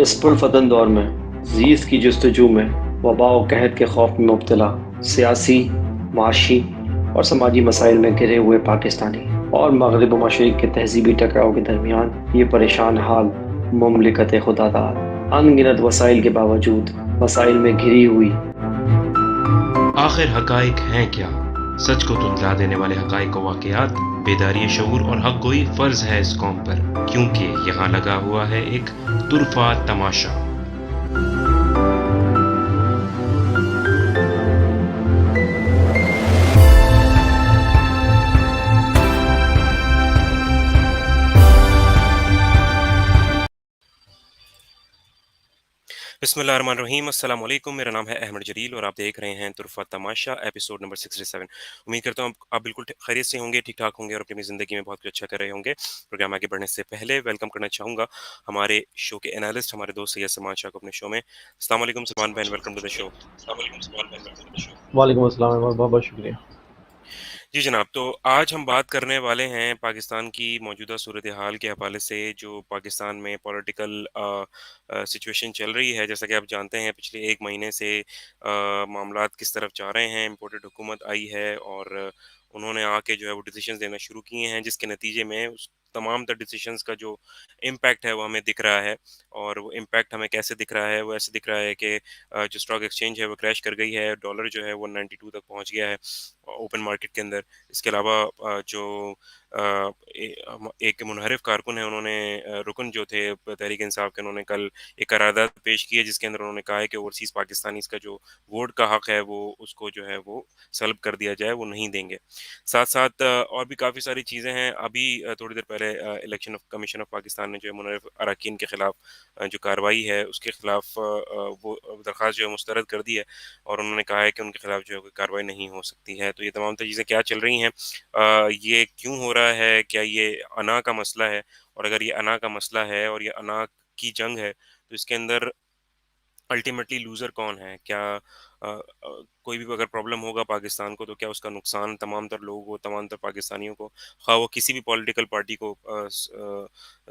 اس پرفتن دور میں زیست کی جستجو میں وبا و قحط کے خوف میں مبتلا سیاسی، معاشی اور سماجی مسائل میں گھرے ہوئے پاکستانی اور مغرب و مشرق کے تہذیبی ٹکراؤ کے درمیان یہ پریشان حال مملکت خدا داد ان گنت وسائل کے باوجود مسائل میں گھری ہوئی آخر حقائق ہیں کیا؟ سچ کو تتلا دینے والے حقائق و واقعات، بیداری شعور اور حق گوئی فرض ہے اس قوم پر، کیونکہ یہاں لگا ہوا ہے ایک طرفہ تماشا۔ بسم اللہ الرحمن الرحیم، السلام علیکم، میرا نام ہے احمد جلیل اور آپ دیکھ رہے ہیں طرفہ تماشا ایپیسوڈ نمبر 67۔ امید کرتا ہوں آپ بالکل خیریت سے ہوں گے، ٹھیک ٹھاک ہوں گے اور اپنی زندگی میں بہت کچھ اچھا کر رہے ہوں گے۔ پروگرام آگے بڑھنے سے پہلے ویلکم کرنا چاہوں گا ہمارے شو کے انالسٹ ہمارے دوست سید سلمان شاہ کو اپنے شو میں۔ السلام علیکم سلمان بہن، ویلکم ٹو دا شو۔ وعلیکم السلام، بہت بہت شکریہ۔ جی جناب، تو آج ہم بات کرنے والے ہیں پاکستان کی موجودہ صورتحال کے حوالے سے، جو پاکستان میں پولیٹیکل سچویشن چل رہی ہے۔ جیسا کہ آپ جانتے ہیں پچھلے ایک مہینے سے معاملات کس طرف جا رہے ہیں۔ امپورٹڈ حکومت آئی ہے اور انہوں نے آ کے جو ہے وہ ڈیسیشنز دینا شروع کیے ہیں، جس کے نتیجے میں اس تمام تر ڈیسیشنز کا جو امپیکٹ ہے وہ ہمیں دکھ رہا ہے۔ اور وہ امپیکٹ ہمیں کیسے دکھ رہا ہے؟ وہ ایسے دکھ رہا ہے کہ جو اسٹاک ایکسچینج ہے وہ کریش کر گئی ہے، ڈالر جو ہے وہ 92 تک پہنچ گیا ہے اوپن مارکیٹ کے اندر۔ اس کے علاوہ جو ایک منحرف کارکن ہے، انہوں نے رکن جو تھے تحریک انصاف کے، انہوں نے کل ایک قرارداد پیش کی ہے جس کے اندر انہوں نے کہا ہے کہ اوورسیز پاکستانیز کا جو ووٹ کا حق ہے وہ اس کو جو ہے وہ سلب کر دیا جائے، وہ نہیں دیں گے۔ ساتھ ساتھ اور بھی کافی ساری چیزیں ہیں۔ ابھی تھوڑی دیر پہلے الیکشن کمیشن آف پاکستان نے جو ہے منحرف اراکین کے خلاف جو کارروائی ہے اس کے خلاف وہ درخواست جو ہے مسترد کر دی ہے، اور انہوں نے کہا ہے کہ ان کے خلاف جو ہے کوئی کارروائی نہیں ہو سکتی ہے۔ تو یہ تمام چیزیں کیا چل رہی ہیں، یہ کیوں ہو رہا ہے؟ کیا یہ انا کا مسئلہ ہے؟ اور اگر یہ انا کا مسئلہ ہے اور یہ انا کی جنگ ہے تو اس کے اندر الٹیمیٹلی لوزر کون ہے؟ کیا کوئی بھی اگر پرابلم ہوگا پاکستان کو تو کیا اس کا نقصان تمام تر لوگوں کو، تمام تر پاکستانیوں کو، خواہ وہ کسی بھی پولیٹیکل پارٹی کو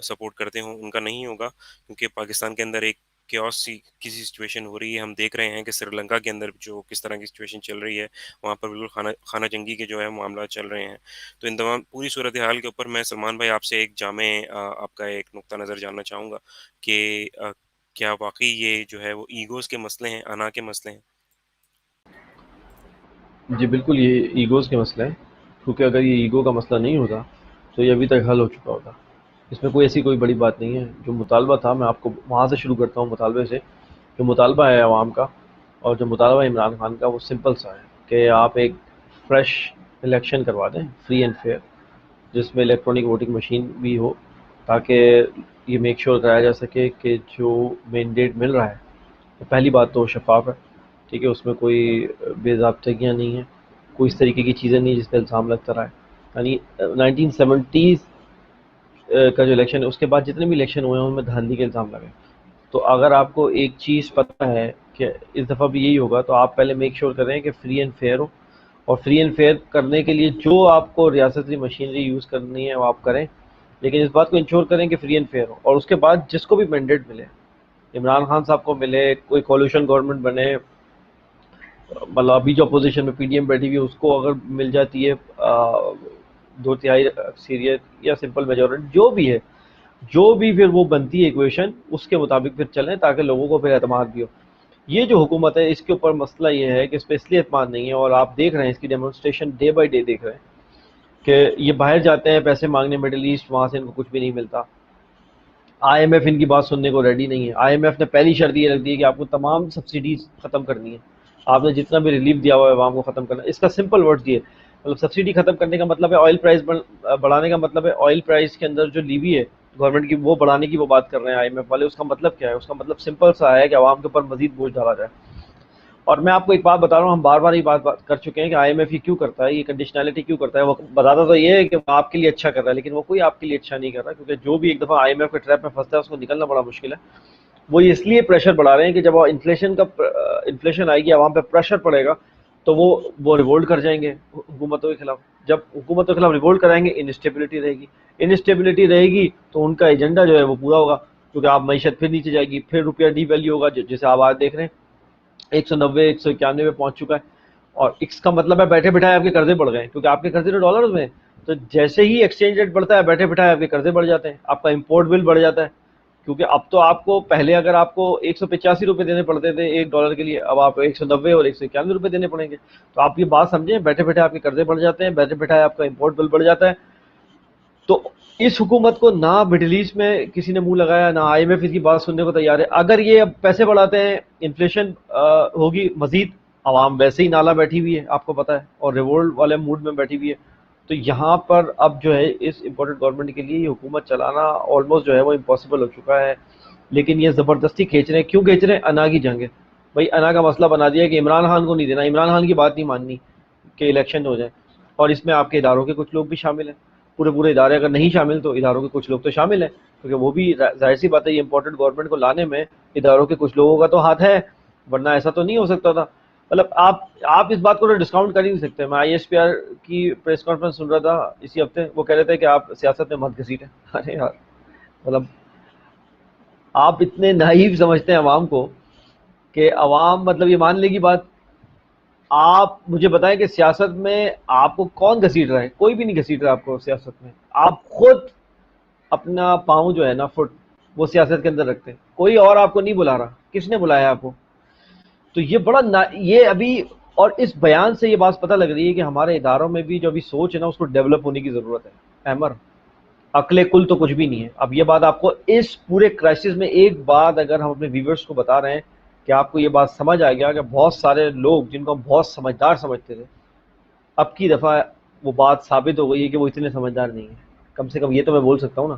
سپورٹ کرتے ہوں، ان کا نہیں ہوگا؟ کیونکہ پاکستان کے اندر ایک کیوس کسی سچویشن ہو رہی ہے۔ ہم دیکھ رہے ہیں کہ سری لنکا کے اندر جو کس طرح کی سچویشن چل رہی ہے، وہاں پر بالکل خانہ جنگی کے جو ہے معاملات چل رہے ہیں۔ تو ان تمام پوری صورتحال کے اوپر میں سلمان بھائی آپ سے ایک جامع آپ کا ایک نقطہ نظر جاننا چاہوں گا کہ کیا واقعی یہ جو ہے وہ ایگوز کے مسئلے ہیں، انا کے مسئلے ہیں؟ جی بالکل، یہ ایگوز کے مسئلہ ہے، کیونکہ اگر یہ ایگو کا مسئلہ نہیں ہوتا تو یہ ابھی تک حل ہو چکا ہوتا۔ اس میں کوئی ایسی کوئی بڑی بات نہیں ہے۔ جو مطالبہ تھا، میں آپ کو وہاں سے شروع کرتا ہوں، مطالبے سے۔ جو مطالبہ ہے عوام کا اور جو مطالبہ عمران خان کا، وہ سمپل سا ہے کہ آپ ایک فریش الیکشن کروا دیں، فری اینڈ فیئر، جس میں الیکٹرانک ووٹنگ مشین بھی ہو، تاکہ یہ میک شور کرایا جا سکے کہ جو مینڈیٹ مل رہا ہے، پہلی بات تو شفاف ہے، ٹھیک ہے، اس میں کوئی بے ضابطگیاں نہیں ہیں، کوئی اس طریقے کی چیزیں نہیں جس پہ الزام لگتا رہا ہے۔ یعنی 1970 کا جو الیکشن ہے، اس کے بعد جتنے بھی الیکشن ہوئے ہیں ان میں دھاندلی کے الزام لگے۔ تو اگر آپ کو ایک چیز پتہ ہے کہ اس دفعہ بھی یہی ہوگا، تو آپ پہلے میک شور کریں کہ فری اینڈ فیئر ہو، اور فری اینڈ فیئر کرنے کے لیے جو آپ کو ریاستی مشینری یوز کرنی ہے وہ آپ کریں، لیکن اس بات کو انشور کریں کہ فری اینڈ فیئر ہو۔ اور اس کے بعد جس کو بھی مینڈیٹ ملے، عمران خان صاحب کو ملے، کوئی کولیشن گورنمنٹ بنے، مطلب ابھی جو اپوزیشن میں پی ڈی ایم بیٹھی ہوئی ہے اس کو اگر مل جاتی ہے 2/3 اکثریت یا سمپل میجورٹی، جو بھی ہے، جو بھی پھر وہ بنتی ہے ایکویشن، اس کے مطابق پھر چلیں تاکہ لوگوں کو پھر اعتماد بھی ہو۔ یہ جو حکومت ہے، اس کے اوپر مسئلہ یہ ہے کہ اس پہ اس لیے اعتماد نہیں ہے، اور آپ دیکھ رہے ہیں اس کی ڈیمونسٹریشن ڈے بائی ڈے دیکھ رہے ہیں کہ یہ باہر جاتے ہیں پیسے مانگنے مڈل ایسٹ، وہاں سے ان کو کچھ بھی نہیں ملتا۔ آئی ایم ایف ان کی بات سننے کو ریڈی نہیں ہے۔ آئی ایم ایف نے پہلی شرط یہ رکھ دی ہے کہ آپ کو تمام سبسڈیز ختم کرنی ہے، آپ نے جتنا بھی ریلیف دیا ہوا ہے عوام کو ختم کرنا ہے۔ اس کا سمپل ورڈ یہ ہے، مطلب سبسڈی ختم کرنے کا مطلب ہے آئل پرائز بڑھانے کا مطلب ہے آئل پرائز کے اندر جو لیوی ہے گورنمنٹ کی وہ بڑھانے کی وہ بات کر رہے ہیں آئی ایم ایف والے۔ اس کا مطلب کیا ہے؟ اس کا مطلب سمپل سا ہے کہ عوام کے اوپر مزید بوجھ ڈالا جائے۔ اور میں آپ کو ایک بات بتا رہا ہوں، ہم بار بار یہ بات کر چکے ہیں کہ آئی ایم ایف یہ کیوں کرتا ہے، یہ کنڈیشنلٹی کیوں کرتا ہے۔ وہ بتاتا تو یہ ہے کہ وہ آپ کے لیے اچھا کر رہا ہے، لیکن وہ کوئی آپ کے لیے اچھا نہیں کر رہا، کیونکہ جو بھی ایک دفعہ آئی ایم ایف کے ٹریپ میں پھنستا ہے اس کو نکلنا بڑا مشکل ہے۔ وہ اس لیے پریشر بڑھا رہے ہیں کہ جب انفلیشن آئے گی، عوام پہ پریشر پڑے گا تو وہ ریوولٹ کر جائیں گے حکومتوں کے خلاف۔ جب حکومتوں کے خلاف ریوولٹ کرائیں گے، انسٹیبلٹی رہے گی، انسٹیبلٹی رہے گی تو ان کا ایجنڈا جو ہے وہ پورا ہوگا۔ کیونکہ آپ معیشت پھر نیچے جائے گی, پھر روپیہ ڈی ویلیو ہوگا, جیسے آپ آج دیکھ رہے ہیں 190 191 پہ پہنچ چکا ہے. اور اس کا مطلب ہے بیٹھے بٹھائے آپ کے قرضے بڑھ گئے ہیں, کیونکہ آپ کے قرضے تو ڈالرز میں ہیں. تو جیسے ہی ایکسچینج ریٹ بڑھتا ہے بیٹھے بٹھائے آپ کے قرضے بڑھ جاتے ہیں, آپ کا امپورٹ بل بڑھ جاتا ہے. کیونکہ اب تو آپ کو پہلے اگر آپ کو 185 روپے دینے پڑتے تھے $1 کے لیے, اب آپ 190 اور 191 روپے دینے پڑیں گے. تو آپ یہ بات سمجھیں, بیٹھے بیٹھے آپ کے قرضے بڑھ جاتے ہیں, بیٹھے بیٹھے آپ کا امپورٹ بل بڑھ جاتا ہے. تو اس حکومت کو نہ مڈل ایسٹ میں کسی نے منہ لگایا, نہ آئی ایم ایف اس کی بات سننے کو تیار ہے. اگر یہ اب پیسے بڑھاتے ہیں, انفلیشن ہوگی مزید, عوام ویسے ہی نالا بیٹھی ہوئی ہے آپ کو پتا ہے, اور ریوولٹ والے موڈ میں بیٹھی ہوئی ہے. تو یہاں پر اب جو ہے اس امپورٹنٹ گورنمنٹ کے لیے یہ حکومت چلانا آلموسٹ جو ہے وہ امپاسبل ہو چکا ہے. لیکن یہ زبردستی کھینچ رہے ہیں. کیوں کھینچ رہے ہیں؟ انا کی جنگ ہے بھائی. انا کا مسئلہ بنا دیا کہ عمران خان کو نہیں دینا, عمران خان کی بات نہیں ماننی کہ الیکشن ہو جائے. اور اس میں آپ کے اداروں کے کچھ لوگ بھی شامل ہیں, پورے ادارے اگر نہیں شامل تو اداروں کے کچھ لوگ تو شامل ہیں, کیونکہ وہ بھی ظاہر سی بات ہے یہ امپورٹنٹ گورنمنٹ کو لانے میں اداروں کے کچھ لوگوں کا تو ہاتھ ہے, ورنہ ایسا تو نہیں ہو سکتا تھا. مطلب آپ اس بات کو ڈسکاؤنٹ کر ہی نہیں سکتے. میں آئی ایس پی آر کی پریس کانفرنس سن رہا تھا اسی ہفتے, وہ کہہ رہے تھے کہ آپ سیاست میں مت گھسیٹیں. ارے یار, مطلب آپ اتنے نائیو سمجھتے ہیں عوام کو کہ عوام مطلب یہ مان لے گی بات. آپ مجھے بتائیں کہ سیاست میں آپ کو کون گھسیٹ رہا ہے؟ کوئی بھی نہیں گھسیٹ رہا آپ کو سیاست میں. آپ خود اپنا پاؤں جو ہے نا, فٹ, وہ سیاست کے اندر رکھتے ہیں, کوئی اور آپ کو نہیں بلا رہا. کس نے بلایا آپ کو؟ تو یہ بڑا یہ ابھی, اور اس بیان سے یہ بات پتہ لگ رہی ہے کہ ہمارے اداروں میں بھی جو ابھی سوچ ہے نا اس کو ڈیولپ ہونے کی ضرورت ہے. احمر, عقل کل تو کچھ بھی نہیں ہے. اب یہ بات آپ کو اس پورے کرائسس میں ایک بات اگر ہم اپنے ویورز کو بتا رہے ہیں کہ آپ کو یہ بات سمجھ آ گیا کہ بہت سارے لوگ جن کو ہم بہت سمجھدار سمجھتے تھے, اب کی دفعہ وہ بات ثابت ہو گئی ہے کہ وہ اتنے سمجھدار نہیں ہیں. کم سے کم یہ تو میں بول سکتا ہوں نا,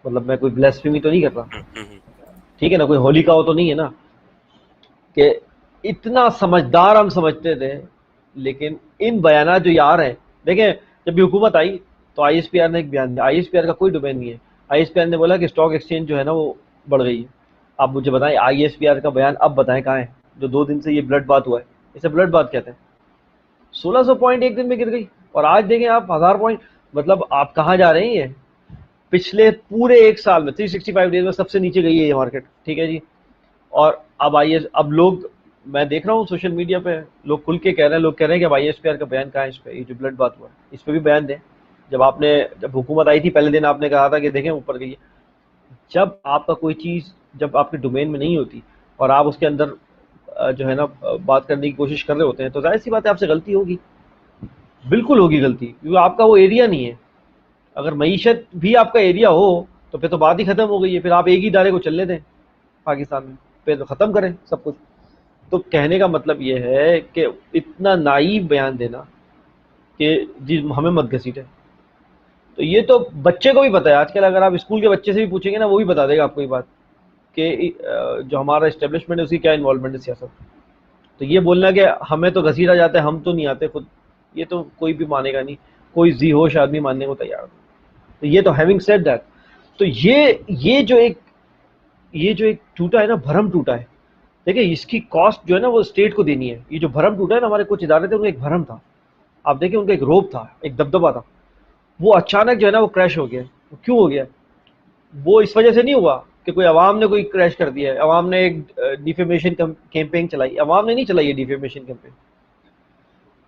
مطلب میں کوئی بلیسفیمی تو نہیں کر رہا, ٹھیک ہے نا, کوئی ہولی کا ہو تو نہیں ہے نا, کہ اتنا سمجھدار ہم سمجھتے تھے. لیکن ان بیانات جو یہ آ رہے ہیں, دیکھیں جب بھی حکومت آئی تو آئی ایس پی آر نے ایک بیان دیا. آئی ایس پی آر کا کوئی ڈومین نہیں ہے. آئی ایس پی آر نے بولا کہ اسٹاک ایکسچینج جو ہے نا وہ بڑھ گئی ہے. آپ مجھے بتائیں آئی ایس پی آر کا بیان اب بتائیں کہاں ہے, جو 2 دن سے یہ بلڈ بات ہوا ہے, اسے بلڈ بات کہتے ہیں. 1600 پوائنٹ ایک دن میں گر گئی, اور آج دیکھیں آپ 1000 پوائنٹ. مطلب آپ کہاں جا رہے ہیں؟ یہ پچھلے پورے ایک سال میں 365 ڈیز میں سب سے نیچے گئی ہے یہ مارکیٹ, ٹھیک ہے جی. اور اب آئیے, اب لوگ, میں دیکھ رہا ہوں سوشل میڈیا پہ لوگ کھل کے کہہ رہے ہیں, لوگ کہہ رہے ہیں کہ آئی ایس پی آر کا بیان کہاں ہے, اس پہ یہ جو بلڈ بات ہوا ہے اس پہ بھی بیان دیں. جب حکومت آئی تھی پہلے دن آپ نے کہا تھا کہ دیکھیں اوپر گئی ہے. جب آپ کا کوئی چیز جب آپ کے ڈومین میں نہیں ہوتی اور آپ اس کے اندر جو ہے نا بات کرنے کی کوشش کر رہے ہوتے ہیں, تو ظاہر سی بات ہے آپ سے غلطی ہوگی, بالکل ہوگی غلطی, کیونکہ آپ کا وہ ایریا نہیں ہے. اگر معیشت بھی آپ کا ایریا ہو تو پھر تو بات ہی ختم ہو گئی ہے. پھر آپ ایک ہی ادارے کو چلنے دیں پاکستان میں, پھر تو ختم کریں سب کچھ. تو کہنے کا مطلب یہ ہے کہ اتنا نائیو بیان دینا کہ جی ہمیں مت گھسیٹیں. تو یہ تو بچے کو بھی پتا ہے آج کل, اگر آپ اسکول کے بچے سے بھی پوچھیں گے نا وہ بھی بتا دے گا آپ کو یہ بات کہ جو ہمارا اسٹیبلشمنٹ ہے اس کی کیا انوالومنٹ ہے سیاست. تو یہ بولنا کہ ہمیں تو گھسیٹا جاتا ہے ہم تو نہیں آتے خود, یہ تو کوئی بھی مانے گا نہیں, کوئی ذی ہوش آدمی ماننے کو تیار نہیں. تو یہ تو ہیونگ سیڈ دیٹ, تو یہ جو ایک ٹوٹا ہے نا, بھرم ٹوٹا ہے. دیکھیں اس کی کاسٹ جو ہے نا وہ اسٹیٹ کو دینی ہے. یہ جو بھرم ٹوٹا ہے نا, ہمارے کچھ ادارے تھے ان کا ایک بھرم تھا, آپ دیکھیں ان کا ایک روب تھا, ایک دبدبا تھا, وہ اچانک جو ہے نا وہ کریش ہو گیا. کیوں ہو گیا؟ وہ اس وجہ سے نہیں ہوا کہ کوئی عوام نے کوئی کریش کر دیا ہے, عوام نے ایک ڈیفیمیشن کیمپین چلائی. عوام نے نہیں چلائی ہے ڈیفیمیشن کیمپین,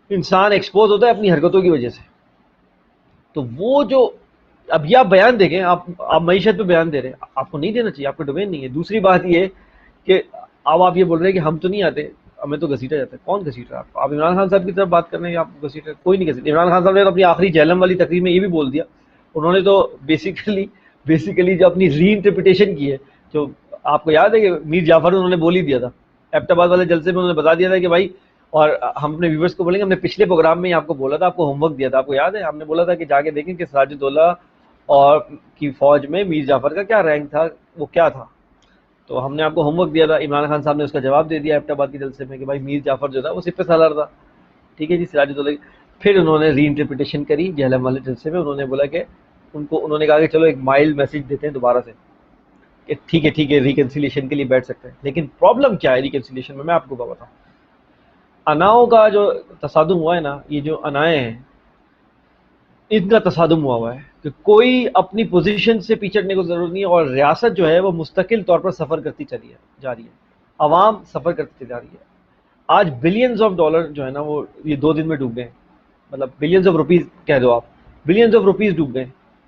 انسان ایکسپوز ہوتا ہے اپنی حرکتوں کی وجہ سے. تو وہ جو اب یہ آپ بیان دیکھیں, آپ معیشت پہ بیان دے رہے ہیں, آپ کو نہیں دینا چاہیے, آپ کا ڈومین نہیں ہے. دوسری بات یہ کہ اب آپ یہ بول رہے ہیں کہ ہم تو نہیں آتے, ہمیں تو گھسیٹا جاتا ہے. کون گھسیٹ رہا ہے آپ عمران خان صاحب کی طرف بات کر رہے ہیں, آپ گھسیٹ رہے ہیں؟ کوئی نہیں گھسیٹ. عمران خان صاحب نے تو اپنی آخری جہلم والی تقریر میں یہ بھی بول دیا, انہوں نے تو بیسیکلی جو اپنی ری انٹرپریٹیشن کی ہے, جو آپ کو یاد ہے کہ میر جعفر انہوں نے بول ہی دیا تھا ایبٹ آباد والے جلسے میں, انہوں نے بتا دیا تھا کہ بھائی, اور ہم اپنے ویورز کو بولیں گے, ہم نے پچھلے پروگرام میں آپ کو بولا تھا, آپ کو ہوم ورک دیا تھا, آپ کو یاد ہے, ہم نے بولا تھا کہ جا کے دیکھیں کہ سراج الدولہ اور کی فوج میں میر جعفر کا کیا رینک تھا, وہ کیا تھا. تو ہم نے آپ کو ہوم ورک دیا تھا. عمران خان صاحب نے اس کا جواب دے دیا ایبٹ آباد کے جلسے میں کہ بھائی میر جعفر جو تھا وہ سپہ سالار تھا, ٹھیک ہے جی, سراج الدولہ. پھر انہوں نے ری انٹرپریٹیشن کری جہلم والے جلسے میں, انہوں نے بولا کہ انہوں نے کہا کہ چلو ایک مائلڈ میسج دیتے ہیں دوبارہ سے کہ ٹھیک ہے ریکنسیلیشن کے لیے بیٹھ سکتے ہیں. لیکن پرابلم کیا ہے ریکنسیلیشن میں آپ کو بتاؤں. اناؤں کا جو تصادم ہوا ہے نا, یہ جو انائیں ہیں ان کا تصادم ہوا ہے. کہ کوئی اپنی پوزیشن سے پیچھڑنے کو ضرورت نہیں ہے، اور ریاست جو ہے وہ مستقل طور پر سفر کرتی چلی ہے جا رہی ہے، عوام سفر کرتی جا رہی ہے. آج بلینز آف ڈالر جو ہے نا وہ یہ 2 دن میں ڈوب گئے، مطلب بلینز آف روپیز کہہ دو آپ، بلینز آف روپیز ڈوب گئے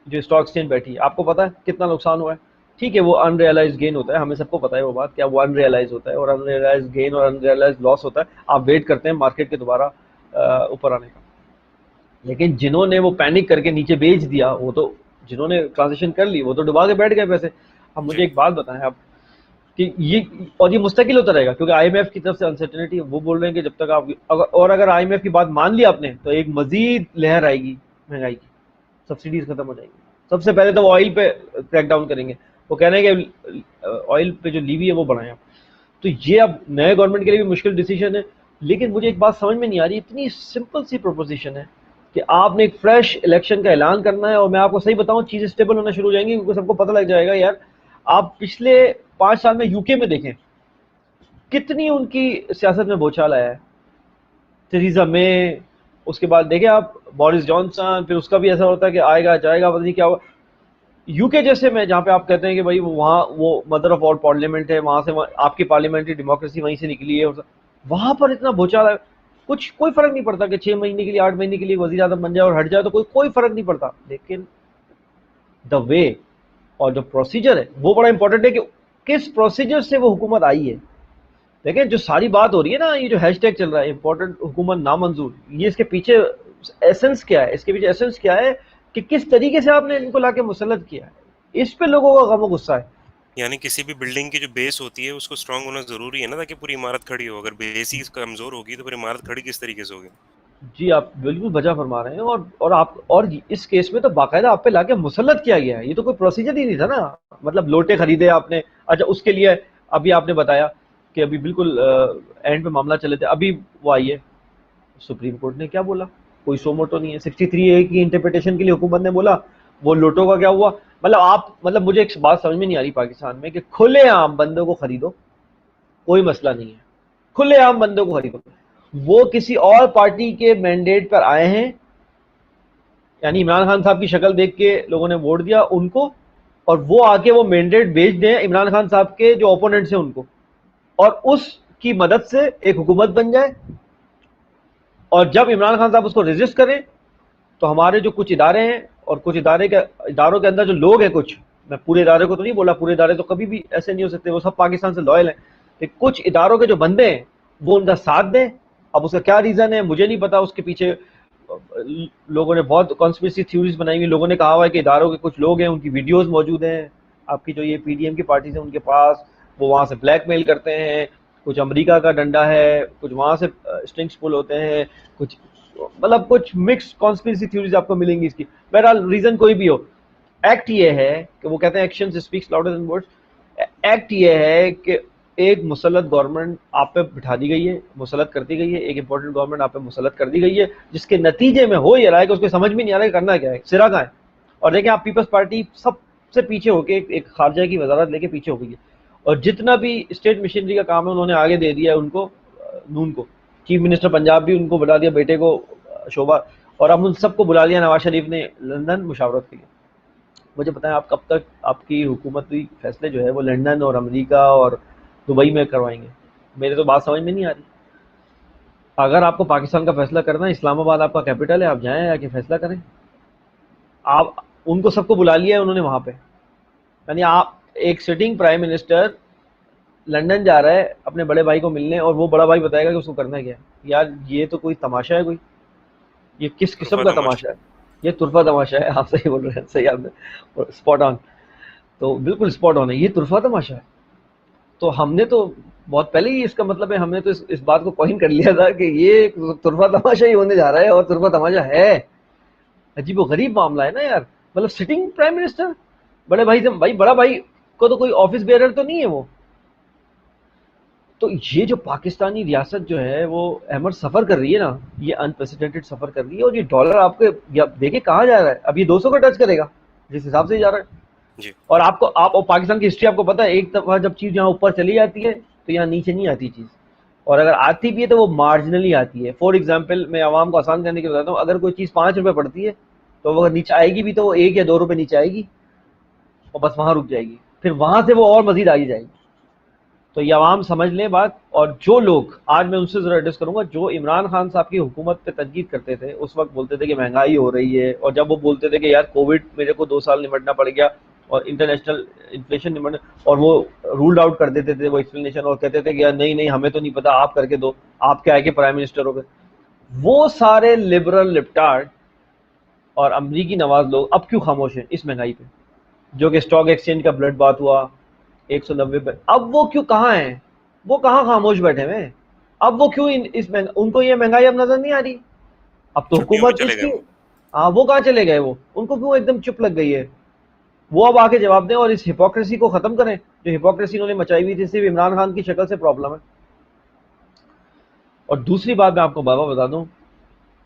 جو اسٹاک ایکسچینج بیٹھی ہے. آپ کو پتا ہے کتنا نقصان ہوا ہے؟ ٹھیک ہے وہ ان ریئلائز گین ہوتا ہے، ہمیں سب کو پتا ہے وہ بات، کیا وہ ان ریئلائز ہوتا ہے، اور ان ریئلائز گین اور ان ریئلائز لاس ہوتا ہے. آپ ویٹ کرتے ہیں مارکیٹ کے دوبارہ اوپر آنے کا. لیکن جنہوں نے وہ پینک کر کے نیچے بیچ دیا، وہ تو جنہوں نے ٹرانزیکشن کر لی وہ تو ڈبا کے بیٹھ گئے پیسے. اب مجھے جی ایک بات بتائیں آپ کہ یہ مستقل ہوتا رہے گا، کیونکہ آئی ایم ایف کی طرف سے انسرٹنٹی ہے. وہ بول رہے ہیں کہ جب تک آپ اور اگر آئی ایم ایف کی بات مان لی آپ نے تو ایک مزید لہر آئے گی مہنگائی کی، سبسڈیز ختم ہو جائیں گی. سب سے پہلے تو وہ آئل پہ کریک ڈاؤن کریں گے، وہ کہہ رہے ہیں کہ آئل پہ جو لیوی ہے وہ بڑھائیں آپ. تو یہ اب نئے گورنمنٹ کے لیے بھی مشکل ڈیسیجن ہے. لیکن مجھے ایک بات سمجھ میں نہیں آ رہی، اتنی سمپل سی پروپوزیشن ہے کہ آپ نے ایک فریش الیکشن کا اعلان کرنا ہے، اور میں آپ کو صحیح بتاؤں چیزیں اسٹیبل ہونا شروع ہو جائیں گی، کیونکہ سب کو پتہ لگ جائے گا یار. آپ پچھلے 5 سال میں یو کے میں دیکھیں کتنی ان کی سیاست میں بوچھال آیا ہے. تھریزا مے، اس کے بعد دیکھیں آپ بورس جانسن، پھر اس کا بھی ایسا ہوتا ہے کہ آئے گا جائے گا پتہ نہیں کیا ہوگا. یو کے جیسے میں جہاں پہ آپ کہتے ہیں کہ بھائی وہاں وہ مدر آف آل پارلیمنٹ ہے، وہاں سے آپ کی پارلیمنٹری ڈیموکریسی وہیں سے نکلی ہے، وہاں پر اتنا بھوچال ہے. کوئی فرق نہیں پڑتا کہ 6 مہینے کے لیے 8 مہینے کے لیے وزیر اعظم بن جائے اور ہٹ جائے تو کوئی فرق نہیں پڑتا. لیکن دا وے اور جو پروسیجر ہے وہ بڑا امپورٹنٹ ہے کہ کس پروسیجر سے وہ حکومت آئی ہے. دیکھیں جو ساری بات ہو رہی ہے نا، یہ جو ہیش ٹیگ چل رہا ہے امپورٹنٹ حکومت نامنظور، یہ اس کے پیچھے ایسنس کیا ہے؟ اس کے پیچھے ایسنس کیا ہے کہ کس طریقے سے آپ نے ان کو لا کے مسلط کیا ہے. اس پہ لوگوں کا غم و غصہ ہے. یعنی کسی بھی بلڈنگ کی جو بیس ہوتی ہے اس کو اسٹرانگ ہونا ضروری ہے نا، تاکہ پوری عمارت کھڑی ہو. اگر بیس ہی کمزور ہوگی تو پھر عمارت کھڑی کس طریقے سے ہوگی؟ جی آپ بالکل بجا فرما رہے ہیں، اور اس کیس میں تو باقاعدہ آپ پہ لا کے مسلط کیا گیا ہے. یہ تو کوئی پروسیجر ہی نہیں تھا نا، مطلب لوٹے خریدے آپ نے. اچھا اس کے لیے ابھی آپ نے بتایا کہ ابھی بالکل اینڈ پہ معاملہ چلے تھے، ابھی وہ آئی ہے سپریم کورٹ نے کیا بولا، کوئی سو موٹو نہیں ہے. 63A کی انٹرپریٹیشن کے لیے حکومت نے بولا، وہ لوٹوں کا کیا ہوا. مطلب مجھے ایک بات سمجھ میں نہیں آ رہی پاکستان میں کہ کھلے عام بندوں کو خریدو، کوئی مسئلہ نہیں ہے، کھلے عام بندوں کو خریدو. وہ کسی اور پارٹی کے مینڈیٹ پر آئے ہیں، یعنی عمران خان صاحب کی شکل دیکھ کے لوگوں نے ووٹ دیا ان کو، اور وہ آ کے وہ مینڈیٹ بیچ دیں عمران خان صاحب کے جو اوپوننٹس ہیں ان کو، اور اس کی مدد سے ایک حکومت بن جائے. اور جب عمران خان صاحب اس کو ریزسٹ کریں تو ہمارے جو کچھ ادارے ہیں اور کچھ اداروں کے اندر جو لوگ ہیں، کچھ، میں پورے ادارے کو تو نہیں بولا، پورے ادارے تو کبھی بھی ایسے نہیں ہو سکتے، وہ سب پاکستان سے لائل ہیں، لیکن کچھ اداروں کے جو بندے ہیں وہ ان کا ساتھ دیں. اب اس کا کیا ریزن ہے مجھے نہیں پتا، اس کے پیچھے لوگوں نے بہت کانسپریسی تھیوریز بنائی ہوئی. لوگوں نے کہا ہوا ہے کہ اداروں کے کچھ لوگ ہیں ان کی ویڈیوز موجود ہیں، آپ کی جو یہ پی ڈی ایم کی پارٹیز ہیں ان کے پاس، وہ وہاں سے بلیک میل کرتے ہیں. کچھ امریکہ کا ڈنڈا ہے، کچھ وہاں سے اسٹرنگس پل ہوتے ہیں، کچھ مکس کانسپریسی تھیوریز آپ کو ملیں گی اس کی. بہرحال ریزن کوئی بھی ہو، ایکٹ یہ ہے کہ وہ کہتے ہیں action speaks louder than words. ایکٹ یہ ہے کہ ایک مسلط گورنمنٹ آپ پہ بٹھا دی گئی ہے، مسلط کر دی گئی ہے، ایک امپورٹنٹ گورنمنٹ آپ پہ مسلط کر دی گئی ہے، جس کے نتیجے میں ہو یہ رہا ہے کہ اس کو سمجھ میں نہیں آ رہا ہے کہ کرنا کیا ہے، سرا کہاں ہے. اور دیکھیں آپ پیپلز پارٹی سب سے پیچھے ہو کے ایک خارجہ کی وزارت لے کے پیچھے ہو گئی ہے، اور جتنا بھی اسٹیٹ مشینری کا کام ہے انہوں نے آگے دے دیا ہے ان کو، نون کو. چیف منسٹر پنجاب بھی ان کو بلا دیا، بیٹے کو شعبہ، اور اب ان سب کو بلا لیا نواز شریف نے لندن مشاورت کے لیے. مجھے بتائیں آپ کب تک آپ کی حکومتی فیصلے جو ہے وہ لندن اور امریکہ اور دبئی میں کروائیں گے؟ میرے تو بات سمجھ میں نہیں آ رہی. اگر آپ کو پاکستان کا فیصلہ کرنا ہے، اسلام آباد آپ کا کیپٹل ہے، آپ جائیں آ کے فیصلہ کریں. آپ ان کو سب کو بلا لیا ہے انہوں نے وہاں پہ، یعنی آپ ایک سٹنگ پرائم منسٹر لندن جا رہا ہے اپنے بڑے بھائی کو ملنے، اور وہ بڑا بھائی بتائے گا کہ اس کو کرنا کیا ہے. یار یہ تو کوئی تماشا ہے، کوئی یہ کس قسم کا تماشا ہے؟ یہ طرفہ تماشا ہے. آپ صحیح بول رہے ہیں، صحیح آپ نے اسپاٹ آن، تو بالکل اسپاٹ آن ہے، یہ طرفہ تماشا ہے. تو ہم نے تو بہت پہلے ہی اس کا مطلب ہے، ہم نے تو اس بات کو کوئن کر لیا تھا کہ یہ طرفہ تماشا ہی ہونے جا رہا ہے، اور طرفہ تماشا ہے. عجیب و غریب معاملہ ہے نا یار. مطلب سٹنگ پرائم منسٹر بڑے بھائی سے، بھائی بڑا بھائی کو تو کوئی آفس بیئرر تو نہیں ہے وہ. تو یہ جو پاکستانی ریاست جو ہے وہ احمد سفر کر رہی ہے نا، یہ انپریسیڈنٹڈ سفر کر رہی ہے. اور یہ ڈالر آپ کے دیکھیں کہاں جا رہا ہے، اب یہ 200 کا ٹچ کرے گا جس حساب سے جا رہا ہے. جی اور آپ پاکستان کی ہسٹری آپ کو پتا ہے، ایک دفعہ جب چیز یہاں اوپر چلی جاتی ہے تو یہاں نیچے نہیں آتی چیز، اور اگر آتی بھی ہے تو وہ مارجنلی آتی ہے. فار ایگزامپل میں عوام کو آسان کرنے کے بتاتا ہوں، اگر کوئی چیز 5 روپے پڑتی ہے تو وہ نیچے آئے گی بھی تو وہ 1 یا 2 روپے نیچے آئے گی اور بس وہاں رک جائے گی, پھر وہاں سے وہ اور مزید آگے جائے گی. تو یہ عوام سمجھ لیں بات. اور جو لوگ آج میں ان سے ذرا ایڈریس کروں گا جو عمران خان صاحب کی حکومت پہ تنقید کرتے تھے, اس وقت بولتے تھے کہ مہنگائی ہو رہی ہے, اور جب وہ بولتے تھے کہ یار کووڈ میرے کو 2 سال نمٹنا پڑ گیا اور انٹرنیشنل انفلیشن نمٹنا, اور وہ رولڈ آؤٹ کر دیتے تھے وہ ایکسپلینیشن, اور کہتے تھے کہ یار نہیں ہمیں تو نہیں پتا, آپ کر کے دو, آپ کیا ہے کہ پرائم منسٹر ہو گئے. وہ سارے لبرل لپٹارڈ اور امریکی نواز لوگ اب کیوں خاموش ہیں اس مہنگائی پہ؟ جو کہ اسٹاک ایکسچینج کا بلڈ بات ہوا 190 پہ, اب وہ کیوں کہاں ہیں؟ وہ کہاں خاموش بیٹھے ہوئے ہیں؟ اب وہ کیوں ان کو یہ مہنگائی اب نظر نہیں آ رہی؟ اب تو چھٹیوں پہ حکومت چلے اس گئے کی, وہ. ہاں وہ کہاں چلے گئے؟ وہ ان کو کیوں ایک دم چپ لگ گئی ہے؟ وہ اب آ کے جواب دیں اور اس ہپوکریسی کو ختم کریں جو ہپوکریسی انہوں نے مچائی ہوئی تھی. صرف عمران خان کی شکل سے پرابلم ہے. اور دوسری بات میں آپ کو بابا بتا دوں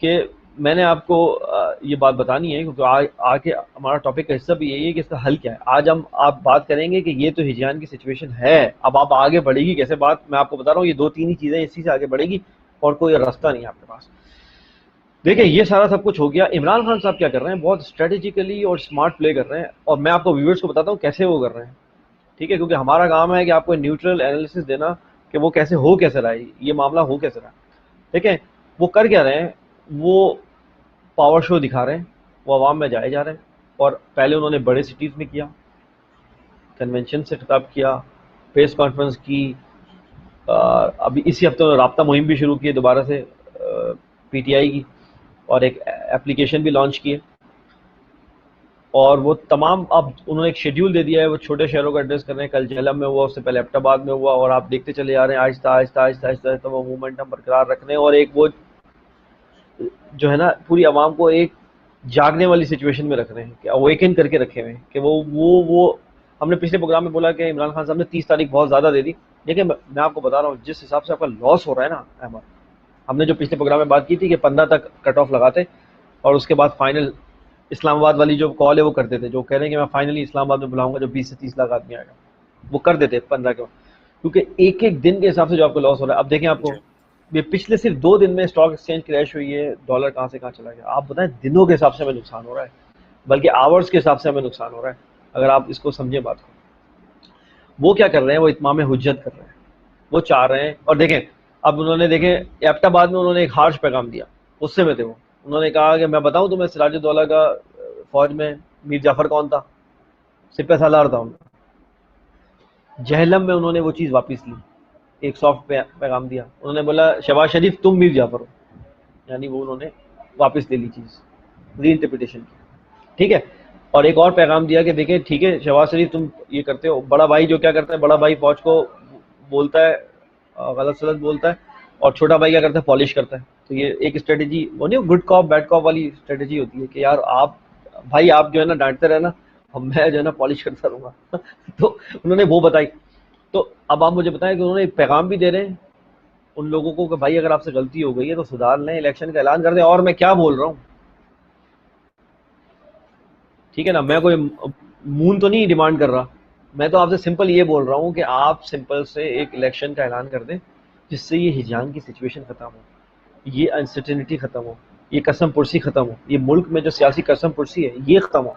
کہ میں نے آپ کو یہ بات بتانی ہے کیونکہ آگے ہمارا ٹاپک کا حصہ بھی یہی ہے کہ اس کا حل کیا ہے. آج ہم آپ بات کریں گے کہ یہ تو ہجران کی سچویشن ہے, اب آپ آگے بڑھے گی کیسے بات میں آپ کو بتا رہا ہوں. یہ 2-3 ہی چیزیں اسی سے آگے بڑھے گی اور کوئی راستہ نہیں ہے آپ کے پاس. دیکھیں یہ سارا سب کچھ ہو گیا. عمران خان صاحب کیا کر رہے ہیں؟ بہت اسٹریٹجیکلی اور اسمارٹ پلے کر رہے ہیں, اور میں آپ کو ویورز کو بتاتا ہوں کیسے وہ کر رہے ہیں. ٹھیک ہے, کیونکہ ہمارا کام ہے کہ آپ کو نیوٹرل انالیسس دینا کہ وہ کیسے ہو کیسے رہا ہے, یہ معاملہ ہو کیسے رہا ہے. دیکھیں وہ کر کیا رہے ہیں, وہ پاور شو دکھا رہے ہیں, وہ عوام میں جائے جا رہے ہیں. اور پہلے انہوں نے بڑے سٹیز میں کیا, کنونشن سے خطاب کیا, پریس کانفرنس کی, ابھی اسی ہفتے انہوں نے رابطہ مہم بھی شروع کی ہے دوبارہ سے پی ٹی آئی کی, اور ایک اپلیکیشن بھی لانچ کی ہے. اور وہ تمام اب انہوں نے ایک شیڈیول دے دیا ہے, وہ چھوٹے شہروں کا ایڈریس کر رہے ہیں. کل جہلم میں ہوا, اس سے پہلے ایبٹ آباد میں ہوا, اور آپ دیکھتے چلے جا رہے ہیں آہستہ آہستہ آہستہ آہستہ آہستہ وہ موومنٹم برقرار رکھنے, اور ایک وہ جو ہے نا پوری عوام کو ایک جاگنے والی سچویشن میں رکھ رہے ہیں کہ اویکن کر کے رکھے ہوئے ہیں کہ وہ ہم نے پچھلے پروگرام میں بولا کہ عمران خان صاحب نے 30 تاریخ بہت زیادہ دے دی. دیکھیں میں آپ کو بتا رہا ہوں جس حساب سے آپ کا لاس ہو رہا ہے نا احمد, ہم نے جو پچھلے پروگرام میں بات کی تھی کہ 15 تک کٹ آف لگاتے اور اس کے بعد فائنل اسلام آباد والی جو کال ہے وہ کرتے تھے, جو کہہ رہے ہیں کہ میں فائنلی اسلام آباد میں بلاؤں گا جو 20 سے 30 لاکھ آدمی آئے گا, وہ کر دیتے 15 کے بعد, کیونکہ ایک ایک دن کے حساب سے جو آپ کو لاس ہو رہا ہے. اب دیکھیں آپ کو یہ پچھلے صرف 2 دن میں اسٹاک ایکسچینج کریش ہوئی ہے, ڈالر کہاں سے کہاں چلا گیا. آپ بتائیں دنوں کے حساب سے ہمیں نقصان ہو رہا ہے, بلکہ آورز کے حساب سے ہمیں نقصان ہو رہا ہے, اگر آپ اس کو سمجھیں بات کو. وہ کیا کر رہے ہیں؟ وہ اتمام حجت کر رہے ہیں, وہ چاہ رہے ہیں. اور دیکھیں اب انہوں نے دیکھیں ایبٹ آباد میں انہوں نے ایک ہارش پیغام دیا, غصے میں تھے وہ. انہوں نے کہا کہ میں بتاؤں تمہیں سراج الدولہ کا فوج میں میر جعفر کون تھا؟ سپہ سالار تھا ان کا. جہلم میں انہوں نے وہ چیز واپس لی, ایک سافٹ پیغام دیا, انہوں نے بولا شہباز شریف تم میر جعفر ہو, یعنی وہ انہوں نے واپس لے لی چیز, ری انٹرپریٹیشن کی. ٹھیک ہے, اور ایک اور پیغام دیا کہ دیکھیں ٹھیک ہے شہباز شریف تم یہ کرتے ہو, بڑا بھائی جو کیا کرتا ہے, بڑا بھائی فوج کو بولتا ہے غلط سلط بولتا ہے, اور چھوٹا بھائی کیا کرتا ہے پالش کرتا ہے. تو یہ ایک اسٹریٹجی وہ نہیں گڈ کاپ بیڈ کاپ والی اسٹریٹجی ہوتی ہے کہ یار آپ بھائی آپ جو ہے نا ڈانٹتے رہنا اور میں جو ہے نا پالش کرتا رہوں گا. تو انہوں نے وہ بتائی. تو اب آپ مجھے بتائیں کہ انہوں نے ایک پیغام بھی دے رہے ہیں ان لوگوں کو کہ بھائی اگر آپ سے غلطی ہو گئی ہے تو سدھار لیں, الیکشن کا اعلان کر دیں. اور میں کیا بول رہا ہوں, ٹھیک ہے نا, میں کوئی مون تو نہیں ڈیمانڈ کر رہا, میں تو آپ سے سمپل یہ بول رہا ہوں کہ آپ سمپل سے ایک الیکشن کا اعلان کر دیں جس سے یہ ہجران کی سچویشن ختم ہو, یہ انسرٹینٹی ختم ہو, یہ قسم پرسی ختم ہو, یہ ملک میں جو سیاسی قسم پرسی ہے یہ ختم ہو,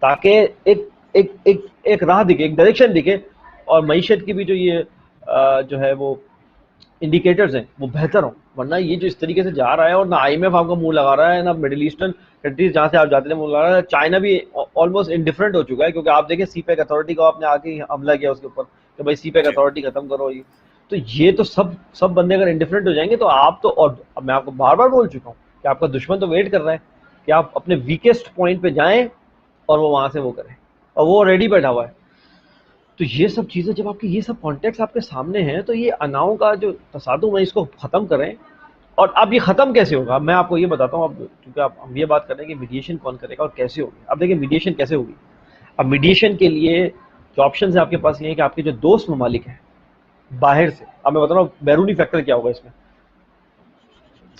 تاکہ ایک راہ دکھے, ایک ڈائریکشن دکھے, اور معیشت کی بھی جو یہ جو ہے وہ انڈیکیٹرز ہیں وہ بہتر ہوں. ورنہ یہ جو اس طریقے سے جا رہا ہے, اور نہ آئی ایم ایف آپ کا منہ لگا رہا ہے, نہ مڈل ایسٹرن کنٹریز جہاں سے آپ جاتے ہیں منہ لگا رہا ہے, چائنا بھی آلموسٹ انڈیفرنٹ ہو چکا ہے, کیونکہ آپ دیکھیں سی پیک اتھارٹی کو آپ نے آ کے حملہ کیا اس کے اوپر کہ بھائی سی پیک اتھارٹی ختم کرو. یہ تو سب بندے اگر انڈیفرنٹ ہو جائیں گے تو آپ تو, اور میں آپ کو بار بار بول چکا ہوں کہ آپ کا دشمن تو ویٹ کر رہا ہے کہ آپ اپنے ویکسٹ پوائنٹ پہ جائیں اور وہ وہاں سے وہ کریں, اور وہ ریڈی بیٹھا ہوا ہے. تو یہ سب چیزیں جب آپ کے یہ سب کانٹیکٹس آپ کے سامنے ہیں تو یہ اناؤں کا جو تصادم ہے اس کو ختم کریں. اور اب یہ ختم کیسے ہوگا میں آپ کو یہ بتاتا ہوں, اب کیونکہ ہم یہ بات کر رہے ہیں کہ میڈیشن کون کرے گا اور کیسے ہوگی. اب دیکھیں میڈیشن کیسے ہوگی. اب میڈیشن کے لیے جو آپشنز ہیں آپ کے پاس یہ ہے کہ آپ کے جو دوست ممالک ہیں باہر سے, اب میں بتا رہا ہوں بیرونی فیکٹر کیا ہوگا اس میں,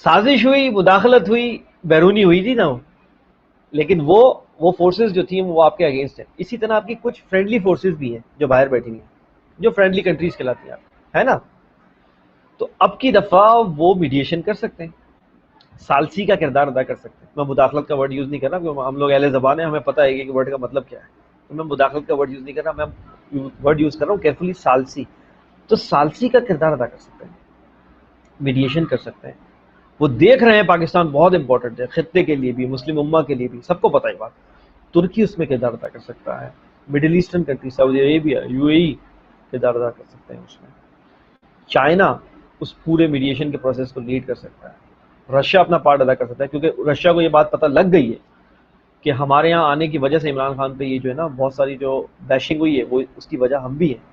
سازش ہوئی, مداخلت ہوئی, بیرونی ہوئی تھی نا, لیکن وہ فورسز جو تھیں وہ آپ کے اگینسٹ ہیں. اسی طرح آپ کی کچھ فرینڈلی فورسز بھی ہیں جو باہر بیٹھی ہیں, جو فرینڈلی کنٹریز کہلاتی ہیں, ہے نا. تو اب کی دفعہ وہ میڈیشن کر سکتے ہیں. ثالثی کا کردار ادا کر سکتے ہیں. میں مداخلت کا ورڈ یوز نہیں کر رہا کیونکہ ہم لوگ اہل زبان ہیں, ہمیں پتہ ہے کہ ورڈ کا مطلب کیا ہے, تو میں مداخلت کا ورڈ یوز نہیں کر رہا, میں ورڈ یوز کر رہا ہوں کیئرفلی, ثالثی. تو ثالثی کا کردار ادا کر سکتے ہیں, میڈیشن کر سکتے ہیں. وہ دیکھ رہے ہیں پاکستان بہت امپورٹنٹ ہے خطے کے لیے بھی, مسلم امہ کے لیے بھی, سب کو پتہ ہے بات. ترکی اس میں کردار ادا کر سکتا ہے, مڈل ایسٹرن کنٹری سعودی عربیہ, یو اے ای کردار ادا کر سکتے ہیں اس میں. چائنا اس پورے میڈیشن کے پروسیس کو لیڈ کر سکتا ہے. رشیا اپنا پارٹ ادا کر سکتا ہے کیونکہ رشیا کو یہ بات پتہ لگ گئی ہے کہ ہمارے یہاں آنے کی وجہ سے عمران خان پہ یہ جو ہے نا بہت ساری جو بیشنگ ہوئی ہے وہ اس کی وجہ ہم بھی ہیں.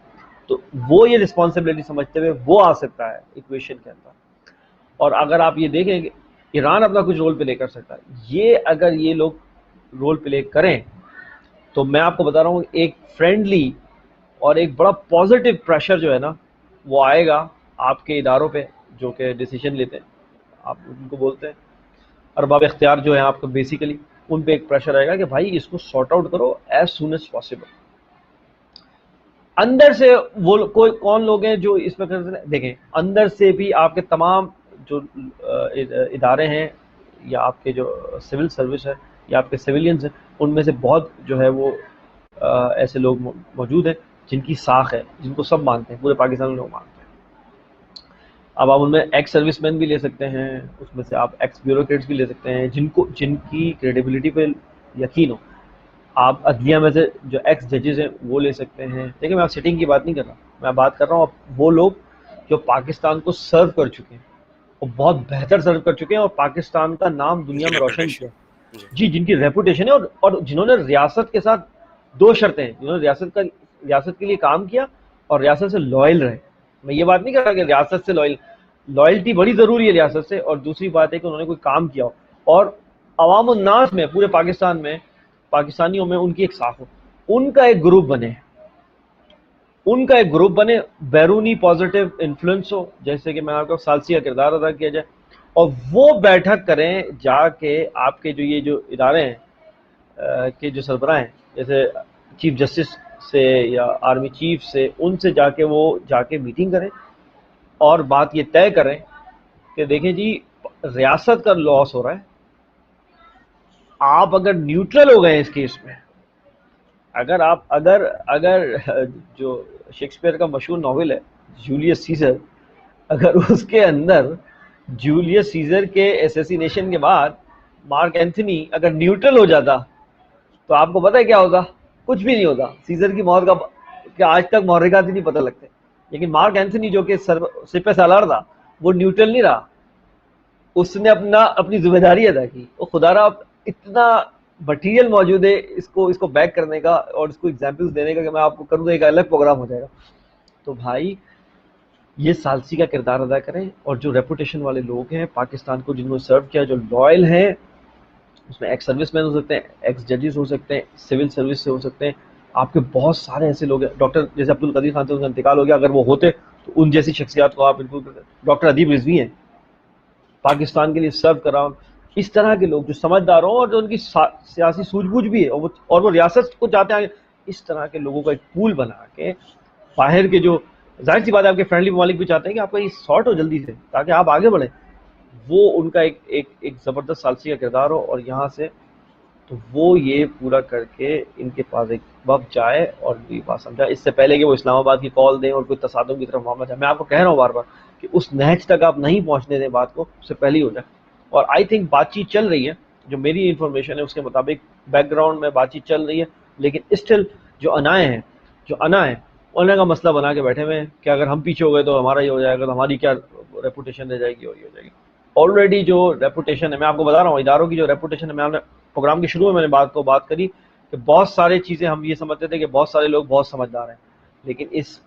تو وہ یہ رسپانسبلٹی سمجھتے ہوئے وہ آ سکتا ہے ایکویشن کے اندر. اور اگر آپ یہ دیکھیں کہ ایران اپنا کچھ رول پلے کر سکتا ہے, یہ اگر یہ لوگ رول پلے کریں تو میں آپ کو بتا رہا ہوں ایک فرینڈلی اور ایک بڑا پازیٹیو پریشر جو ہے نا وہ آئے گا آپ کے اداروں پہ جو کہ ڈیسیجن لیتے ہیں, آپ ان کو بولتے ہیں ارباب اختیار جو ہیں آپ کو, بیسیکلی ان پہ ایک پریشر آئے گا کہ بھائی اس کو سارٹ آؤٹ کرو ایز سون ایز پاسبل. اندر سے وہ کوئی کون لوگ ہیں جو اس میں دیکھیں, اندر سے بھی آپ کے تمام جو ادارے ہیں یا آپ کے جو سول سروس ہے یا آپ کے سویلینز ہیں, ان میں سے بہت جو ہے وہ ایسے لوگ موجود ہیں جن کی ساکھ ہے, جن کو سب مانتے ہیں, پورے پاکستان میں لوگ مانتے ہیں. اب آپ ان میں ایکس سروس مین بھی لے سکتے ہیں, اس میں سے آپ ایکس بیوروکریٹس بھی لے سکتے ہیں جن کی کریڈیبلٹی پہ یقین ہو. آپ عدلیہ میں سے جو ایکس ججز ہیں وہ لے سکتے ہیں. دیکھیں میں آپ سٹنگ کی بات نہیں کر رہا, میں بات کر رہا ہوں وہ لوگ جو پاکستان کو سرو کر چکے ہیں, وہ بہت بہتر سرو کر چکے ہیں اور پاکستان کا نام دنیا میں روشن کیا, جی, جن کی ریپوٹیشن ہے اور جنہوں نے ریاست کے ساتھ دو شرطیں ہیں, جنہوں نے ریاست کے لیے کام کیا اور ریاست سے لائل رہے. میں یہ بات نہیں کر رہا کہ ریاست سے لائلٹی بڑی ضروری ہے ریاست سے, اور دوسری بات ہے کہ انہوں نے کوئی کام کیا ہو اور عوام الناس میں پورے پاکستان میں پاکستانیوں میں ان کی ایک ساکھ ہو, ان کا ایک گروپ بنے, بیرونی پازیٹیو انفلوئنس ہو, جیسے کہ میں آپ کو ثالثی کا کردار ادا کیا جائے, اور وہ بیٹھک کریں جا کے آپ کے جو ادارے ہیں کہ جو سربراہ ہیں جیسے چیف جسٹس سے یا آرمی چیف سے, ان سے جا کے میٹنگ کریں اور بات یہ طے کریں کہ دیکھیں جی ریاست کا لاس ہو رہا ہے, آپ اگر نیوٹرل ہو گئے اس کیس میں, اگر جو شیکسپیئر کا مشہور ناول ہے جولیس سیزر, اگر اس کے اندر جولیس سیزر کے اسیسینیشن کے بعد مارک اینتھنی اگر نیوٹرل ہو جاتا تو آپ کو پتہ ہے کیا ہوتا؟ کچھ بھی نہیں ہوتا. سیزر کی موت کا آج تک محرکات ہی نہیں پتہ لگتے, لیکن مارک اینتھنی جو کہ سپہ سالار تھا وہ نیوٹرل نہیں رہا, اس نے اپنی ذمہ داری ادا کی. وہ خدا را اتنا مٹیریل موجود ہے اس کو بیک کرنے کا اور اس کو ایگزامپلس دینے کا کہ میں آپ کو کروں گا, ایک الگ پروگرام ہو جائے گا. تو بھائی یہ ثالثی کا کردار ادا کریں, اور جو ریپوٹیشن والے لوگ ہیں پاکستان کو جنہوں نے سرو کیا, جو لائل ہیں, اس میں ایکس سروس مین ہو سکتے ہیں, ایکس ججز ہو سکتے ہیں, سول سروس سے ہو سکتے ہیں, آپ کے بہت سارے ایسے لوگ ہیں. ڈاکٹر جیسے عبدالقدیر خان تھے, ان کا انتقال ہو گیا, اگر وہ ہوتے تو ان جیسی شخصیات کو آپ انکلوڈ کرتے. ڈاکٹر ادیب رضوی ہیں, پاکستان کے لیے سرو کرا. اس طرح کے لوگ جو سمجھدار ہوں اور جو ان کی سیاسی سوجھ بوجھ بھی ہے اور وہ ریاست کو چاہتے ہیں, اس طرح کے لوگوں کا ایک پول بنا کے باہر کے جو ظاہر سی بات ہے آپ کے فرینڈلی ممالک بھی چاہتے ہیں کہ آپ کا یہ سارٹ ہو جلدی سے تاکہ آپ آگے بڑھیں, وہ ان کا ایک زبردست ثالثی کا کردار ہو. اور یہاں سے تو وہ یہ پورا کر کے ان کے پاس ایک وقت جائے اور یہ بات سمجھا, اس سے پہلے کہ وہ اسلام آباد کی کال دیں اور کوئی تصادم کی طرف معاملہ جائے. میں آپ کو کہہ رہا ہوں بار بار کہ اس نہج تک آپ نہیں پہنچنے دیں بات کو, اس سے پہلے ہی ہو جائے. اور آئی تھنک بات چیت چل رہی ہے, جو میری انفارمیشن ہے اس کے مطابق بیک گراؤنڈ میں بات چیت چل رہی ہے, لیکن اسٹل جو انا ہیں انہیں کا مسئلہ بنا کے بیٹھے ہوئے ہیں کہ اگر ہم پیچھے ہو گئے تو ہمارا یہ ہو جائے گا, تو ہماری کیا ریپوٹیشن رہ جائے گی اور یہ ہو جائے گی. آلریڈی جو ریپوٹیشن ہے, میں آپ کو بتا رہا ہوں اداروں کی جو ریپوٹیشن ہے, میں نے پروگرام کے شروع میں نے بات کری کہ بہت سارے چیزیں ہم یہ سمجھتے تھے کہ بہت سارے لوگ بہت سمجھدار ہیں, لیکن اس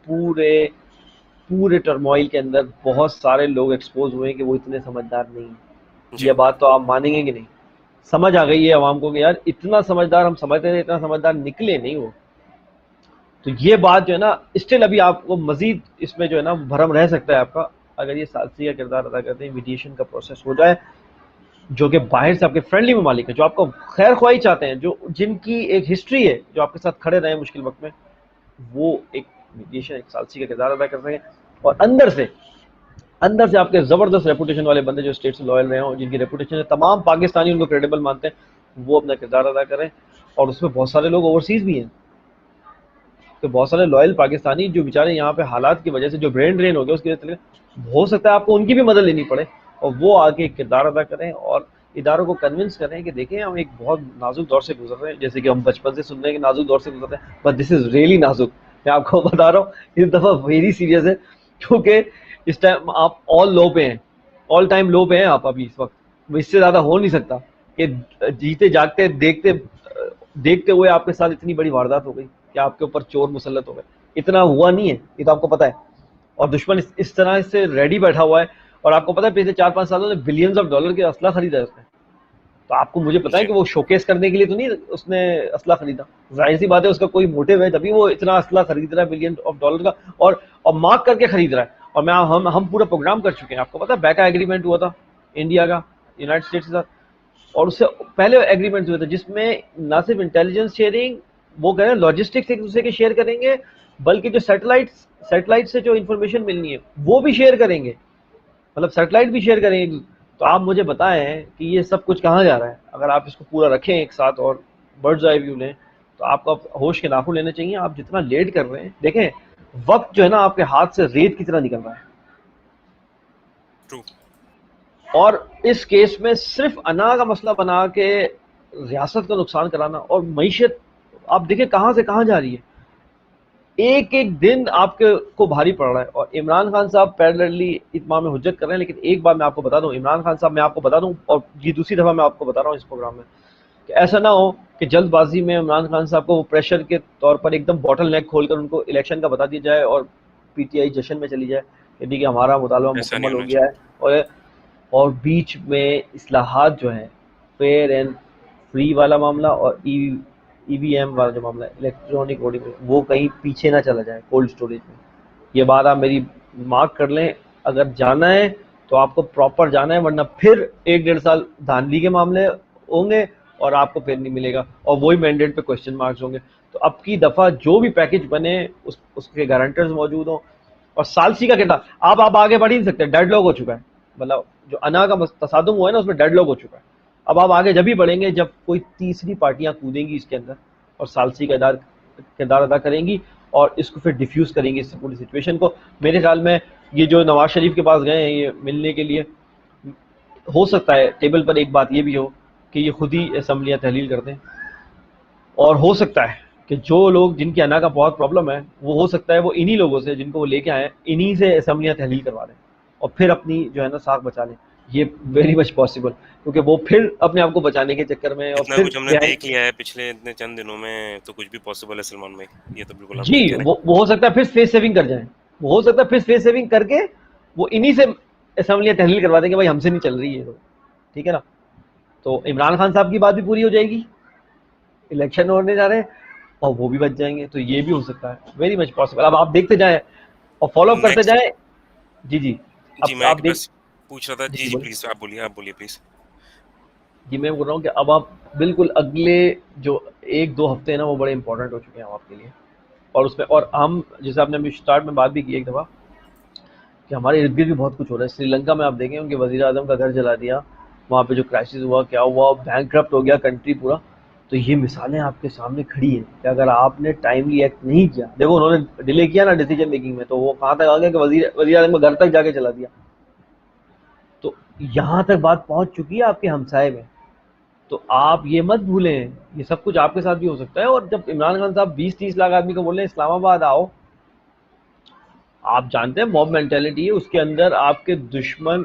پورے ٹرموائل کے اندر بہت سارے لوگ ایکسپوز ہوئے ہیں کہ وہ اتنے سمجھدار نہیں ہیں. یہ بات تو آپ مانیں گے کہ نہیں؟ سمجھ آ گئی ہے عوام کو کہ یار اتنا سمجھدار ہم سمجھتے تھے, اتنا سمجھدار نکلے نہیں وہ. تو یہ بات جو ہے نا اسٹل ابھی آپ کو مزید اس میں جو ہے نا بھرم رہ سکتا ہے آپ کا, اگر یہ ثالثی کا کردار ادا کرتے ہیں, میڈیشن کا پروسیس ہو جائے, جو کہ باہر سے آپ کے فرینڈلی ممالک ہیں, جو آپ کو خیر خواہی چاہتے ہیں, جن کی ایک ہسٹری ہے, جو آپ کے ساتھ کھڑے رہے ہیں مشکل وقت میں, وہ ایک میڈیشن ایک ثالثی کا کردار ادا کر سکیں. اور اندر سے اندر سے آپ کے زبردست ریپوٹیشن والے بندے جو اسٹیٹ سے لوئل رہے ہوں، جن کی ریپوٹیشن ہے، تمام پاکستانی ان کو کریڈیبل مانتے ہیں، وہ اپنا کردار ادا کریں. اور اس میں بہت سارے لوگ اوورسیز بھی ہیں، تو بہت سارے لوئل پاکستانی جو بیچارے یہاں پہ حالات کی وجہ سے جو برین ڈرین ہو گیا، اس کی وجہ سے ہو سکتا ہے آپ کو ان کی بھی مدد لینی پڑے، اور وہ آگے کردار ادا کریں اور اداروں کو کنونس کریں کہ دیکھیں ہم ایک بہت نازک دور سے گزر رہے ہیں، جیسے کہ ہم بچپن سے سن رہے ہیں کہ نازک دور سے گزر رہے ہیں، بٹ دس از ریئلی نازک. میں آپ کو بتا رہا ہوں اس دفعہ ویری سیریس ہے، کیونکہ اس ٹائم آپ آل لو پہ ہیں، آل ٹائم لو پہ ہیں آپ ابھی اس وقت. اس سے زیادہ ہو نہیں سکتا کہ جیتے جاگتے دیکھتے ہوئے آپ کے ساتھ اتنی بڑی واردات ہو گئی کہ آپ کے اوپر چور مسلط ہو گئے. اتنا ہوا نہیں ہے، یہ تو آپ کو پتا ہے. اور دشمن اس طرح سے ریڈی بیٹھا ہوا ہے، اور آپ کو پتا ہے پچھلے 4-5 سالوں میں بلینز آف ڈالر کے اسلحہ خریدا ہے اس نے. تو آپ کو مجھے پتا ہے جی کہ وہ شوکیس کرنے کے لیے تو نہیں اس نے اسلحہ خریدا. ظاہر سی بات ہے اس کا کوئی موٹیو ہے، تبھی وہ اتنا اسلحہ خرید رہا ہے بلین آف ڈالر کا، اور مارک کر کے خرید رہا ہے. اور ہم پورا پروگرام کر چکے ہیں. آپ کو پتا ہے بیکا ایگریمنٹ ہوا تھا انڈیا کا یونائٹڈ اسٹیٹس کے ساتھ، اور اس سے پہلے ایگریمنٹ ہوئے تھے جس میں نہ صرف انٹیلیجنس شیئرنگ، وہ کہہ رہے ہیں لاجسٹکس ایک دوسرے کے شیئر کریں گے، بلکہ جو سیٹلائٹ سے جو انفارمیشن ملنی ہے وہ بھی شیئر کریں گے، مطلب سیٹلائٹ بھی شیئر کریں گے. تو آپ مجھے بتائیں کہ یہ سب کچھ کہاں جا رہا ہے؟ اگر آپ اس کو پورا رکھیں ایک ساتھ اور برڈز آئی ویو لیں تو آپ کو ہوش کے ناخن لینے چاہیے. آپ جتنا لیٹ کر رہے ہیں، دیکھیں وقت جو ہے نا آپ کے ہاتھ سے ریت کی طرح نکل رہا ہے. ٹرو. اور اس کیس میں صرف انا کا مسئلہ بنا کے ریاست کا نقصان کرانا اور معیشت، آپ دیکھیں کہاں سے کہاں جا رہی ہے. ایک ایک دن آپ کو بھاری پڑ رہا ہے. اور عمران خان صاحب پیرللی اتمام حجت کر رہے ہیں. لیکن ایک بات میں آپ کو بتا دوں، عمران خان صاحب، میں آپ کو بتا دوں، اور یہ دوسری دفعہ میں آپ کو بتا رہا ہوں اس پروگرام میں، کہ ایسا نہ ہو کہ جلد بازی میں عمران خان صاحب کو وہ پریشر کے طور پر ایک دم بوٹل نیک کھول کر ان کو الیکشن کا بتا دیا جائے اور پی ٹی آئی جشن میں چلی جائے کہ ہمارا مطالبہ ایسا نہیں مکمل ہونا ہو گیا ہے. اور بیچ میں اصلاحات جو ہیں، فیئر اینڈ فری والا معاملہ اور ای وی ایم والا جو معاملہ ہے الیکٹرانک ووٹنگ میں، وہ کہیں پیچھے نہ چلا جائے کولڈ اسٹوریج میں. یہ بات آپ میری مارک کر لیں. اگر جانا ہے تو آپ کو پراپر جانا ہے، ورنہ پھر 1-1.5 سال دھاندلی کے معاملے ہوں گے اور آپ کو پھر نہیں ملے گا، اور وہی مینڈیٹ پہ کوشچن مارکس ہوں گے. تو اب کی دفعہ جو بھی پیکج بنے اس کے گارنٹرز موجود ہوں. اور سالسی کا کردار، آپ آگے بڑھ ہی نہیں سکتے، ڈیڈ لاک ہو چکا ہے. مطلب جو انا کا تصادم ہوا ہے نا، اس میں ڈیڈ لاک ہو چکا ہے. اب آپ آگے جب ہی بڑھیں گے جب کوئی تیسری پارٹیاں کودیں گی اس کے اندر اور سالسی کا کردار ادا کریں گی اور اس کو پھر ڈیفیوز کریں گی اس پوری سچویشن کو. میرے خیال میں یہ جو نواز شریف کے پاس گئے ہیں یہ ملنے کے لیے، ہو سکتا ہے ٹیبل پر ایک بات یہ بھی ہو کہ یہ خود ہی اسمبلیاں تحلیل کر دیں، اور ہو سکتا ہے کہ جو لوگ جن کی انا کا بہت پرابلم ہے، وہ ہو سکتا ہے وہ انہی لوگوں سے جن کو وہ لے کے آئے انہی سے اسمبلیاں تحلیل کروا دیں اور پھر اپنی جو ہے نا ساکھ بچا لیں. یہ ویری مچ پاسبل، کیونکہ وہ پھر اپنے آپ کو بچانے کے چکر میں اور اتنا پھر کچھ ہم نے دیکھ لیا ہے پچھلے اتنے چند دنوں میں، تو کچھ بھی پاسبل ہے سلمان بھائی. یہ تو بالکل آپ جی صحیح کہہ رہے وہ ہو سکتا ہے پھر اسپیس سیونگ کر جائیں. وہ ہو سکتا ہے پھر اسپیس سیونگ کر کے وہ انہی سے اسمبلیاں تحلیل کروا دیں کہ بھائی ہم سے نہیں چل رہی ہے تو ٹھیک ہے نا. تو عمران خان صاحب کی بات بھی پوری ہو جائے گی، الیکشن ہونے جا رہے ہیں اور وہ بھی بچ جائیں گے. تو یہ بھی ہو سکتا ہے، ویری مچ پاسبل. اب آپ دیکھتے جائیں اور فالو اپ ہیں. کرتے نیکسٹ. جائیں. جی جی اب میں آپ دیکھ. بس پوچھ رہا تھا. جی جی جی بولیں. پلیز آپ بولیے پلیز. جی میں بول رہا ہوں کہ اب آپ بالکل اگلے جو 1-2 ہفتے ہیں نا وہ بڑے امپورٹنٹ ہو چکے ہیں آپ کے لیے. اور اس میں اور ہم جیسے آپ نے ابھی اسٹارٹ میں بات بھی کی ایک دفعہ کہ ہمارے ارد گرد بھی بہت کچھ ہو رہا ہے. سری لنکا میں آپ دیکھیں ان کے وزیر اعظم کا گھر جلا دیا، وہاں پہ جو کرائسس ہوا، کیا ہوا، بینک کرپٹ ہو گیا کنٹری پورا. تو یہ مثالیں آپ کے سامنے کھڑی ہیں کہ اگر آپ نے ٹائملی ایکٹ نہیں کیا، دیکھو انہوں نے ڈیلے کیا نا ڈیسیجن میکنگ میں، تو وہ کہاں تک آ گیا کہ وزیر اعظم کا گھر تک جا کے چلا دیا. تو یہاں تک بات پہنچ چکی ہے آپ کے ہمسائے میں. تو آپ یہ مت بھولیں یہ سب کچھ آپ کے ساتھ بھی ہو سکتا ہے. اور جب عمران خان صاحب 20-30 لاکھ آدمی کو بول رہے ہیں اسلام آباد آؤ، آپ جانتے ہیں موب مینٹیلٹی ہے اس کے اندر، آپ کے دشمن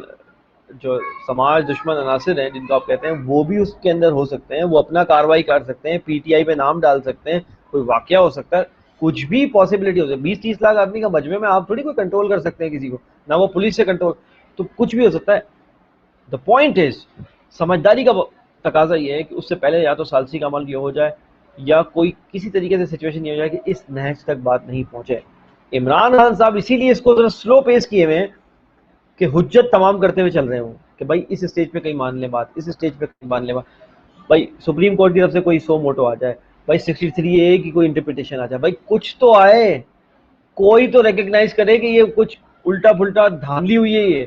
جو سماج دشمن عناصر ہیں جن کو آپ کہتے ہیں وہ بھی اس کے اندر ہو سکتے ہیں، وہ اپنا کارروائی کر سکتے ہیں، پی ٹی آئی پہ نام ڈال سکتے ہیں، کوئی واقعہ ہو سکتا ہے، کچھ بھی پاسبلٹی ہو سکتی ہے. 20-30 لاکھ آدمی کا مجمع میں آپ تھوڑی کوئی کنٹرول کر سکتے ہیں کسی کو، نہ وہ پولیس سے کنٹرول، تو کچھ بھی ہو سکتا ہے. دا پوائنٹ از سمجھداری کا تقاضا یہ ہے کہ اس سے پہلے یا تو ثالثی کا عمل یہ ہو جائے یا کوئی کسی طریقے سے سچویشن یہ ہو جائے کہ اس نہج تک بات نہیں پہنچے. عمران خان صاحب اسی لیے اس کو ذرا سلو پیس کیے ہوئے ہیں کہ حجت تمام کرتے ہوئے چل رہے ہوں کہ بھائی اس اسٹیج پہ کہیں مان لیں بات، اس اسٹیج پہ کہیں مان لیں بات، بھائی سپریم کورٹ کی طرف سے کوئی 100 موٹو آ جائے، بھائی 63A کی کوئی انٹرپریٹیشن آ جائے، بھائی کچھ تو آئے، کوئی تو ریکگنائز کرے کہ یہ کچھ الٹا پھلٹا دھاندلی ہوئی ہے یہ.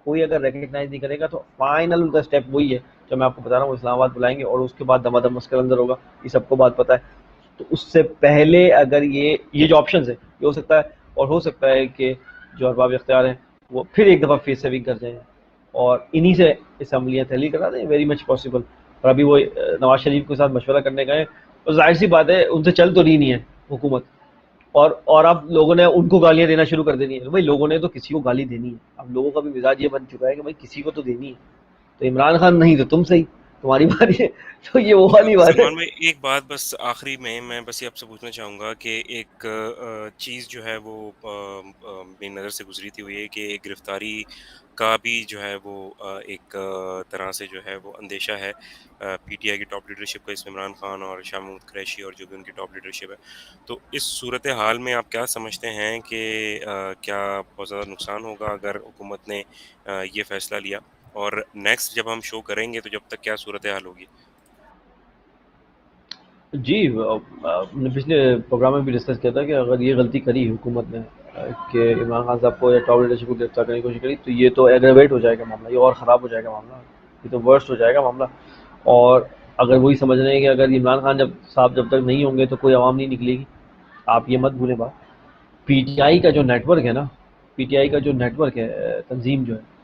کوئی اگر ریکگنائز نہیں کرے گا تو فائنل ان کا اسٹیپ وہی ہے جو میں آپ کو بتا رہا ہوں, اسلام آباد بلائیں گے اور اس کے بعد دما دم مسکر اندر ہوگا, یہ سب کو بات پتہ ہے. تو اس سے پہلے اگر یہ جو آپشنز ہیں یہ ہو سکتا ہے, اور ہو سکتا ہے کہ جو ارباب اختیار ہیں وہ پھر ایک دفعہ فیس سیونگ کر جائیں اور انہی سے اسمبلیاں تحلیل کرا دیں, ویری مچ پاسبل. اور ابھی وہ نواز شریف کے ساتھ مشورہ کرنے گئے, اور ظاہر سی بات ہے ان سے چل تو رہی نہیں ہے حکومت, اور اب لوگوں نے ان کو گالیاں دینا شروع کر دینی ہے. بھائی لوگوں نے تو کسی کو گالی دینی ہے, اب لوگوں کا بھی مزاج یہ بن چکا ہے کہ بھائی کسی کو تو دینی ہے, تو عمران خان نہیں تو تم صحیح, تمہاری باری ہے. تو یہ وہ والی بات ہے. سلمان بھائی ایک بات بس آخری میں بس یہ آپ سے پوچھنا چاہوں گا کہ ایک چیز جو ہے وہ میری نظر سے گزری تھی, وہ یہ کہ گرفتاری کا بھی جو ہے وہ ایک طرح سے جو ہے وہ اندیشہ ہے پی ٹی آئی کی ٹاپ لیڈرشپ کا, اس میں عمران خان اور شاہ محمود قریشی اور جو بھی ان کی ٹاپ لیڈرشپ ہے. تو اس صورتحال میں آپ کیا سمجھتے ہیں کہ کیا بہت زیادہ نقصان ہوگا اگر حکومت نے یہ فیصلہ لیا, اور نیکسٹ جب ہم شو کریں گے تو جب تک کیا صورتحال ہوگی؟ جی ہم نے پچھلے پروگرام میں بھی ڈسکس کیا تھا کہ اگر یہ غلطی کری حکومت نے کہ عمران خان صاحب کو یا ٹاپ لیڈرشپ کو گرفتار کرنے کی کوشش کری, تو یہ تو ایگریویٹ ہو جائے گا معاملہ, یہ اور خراب ہو جائے گا معاملہ, یہ تو ورسٹ ہو جائے گا معاملہ. اور اگر وہی سمجھ رہے ہیں کہ اگر عمران خان جب تک نہیں ہوں گے تو کوئی عوام نہیں نکلے گی, آپ یہ مت بھولیں بات. پی ٹی آئی کا جو نیٹ ورک ہے نا, پی ٹی آئی کا جو نیٹ ورک ہے, تنظیم جو ہے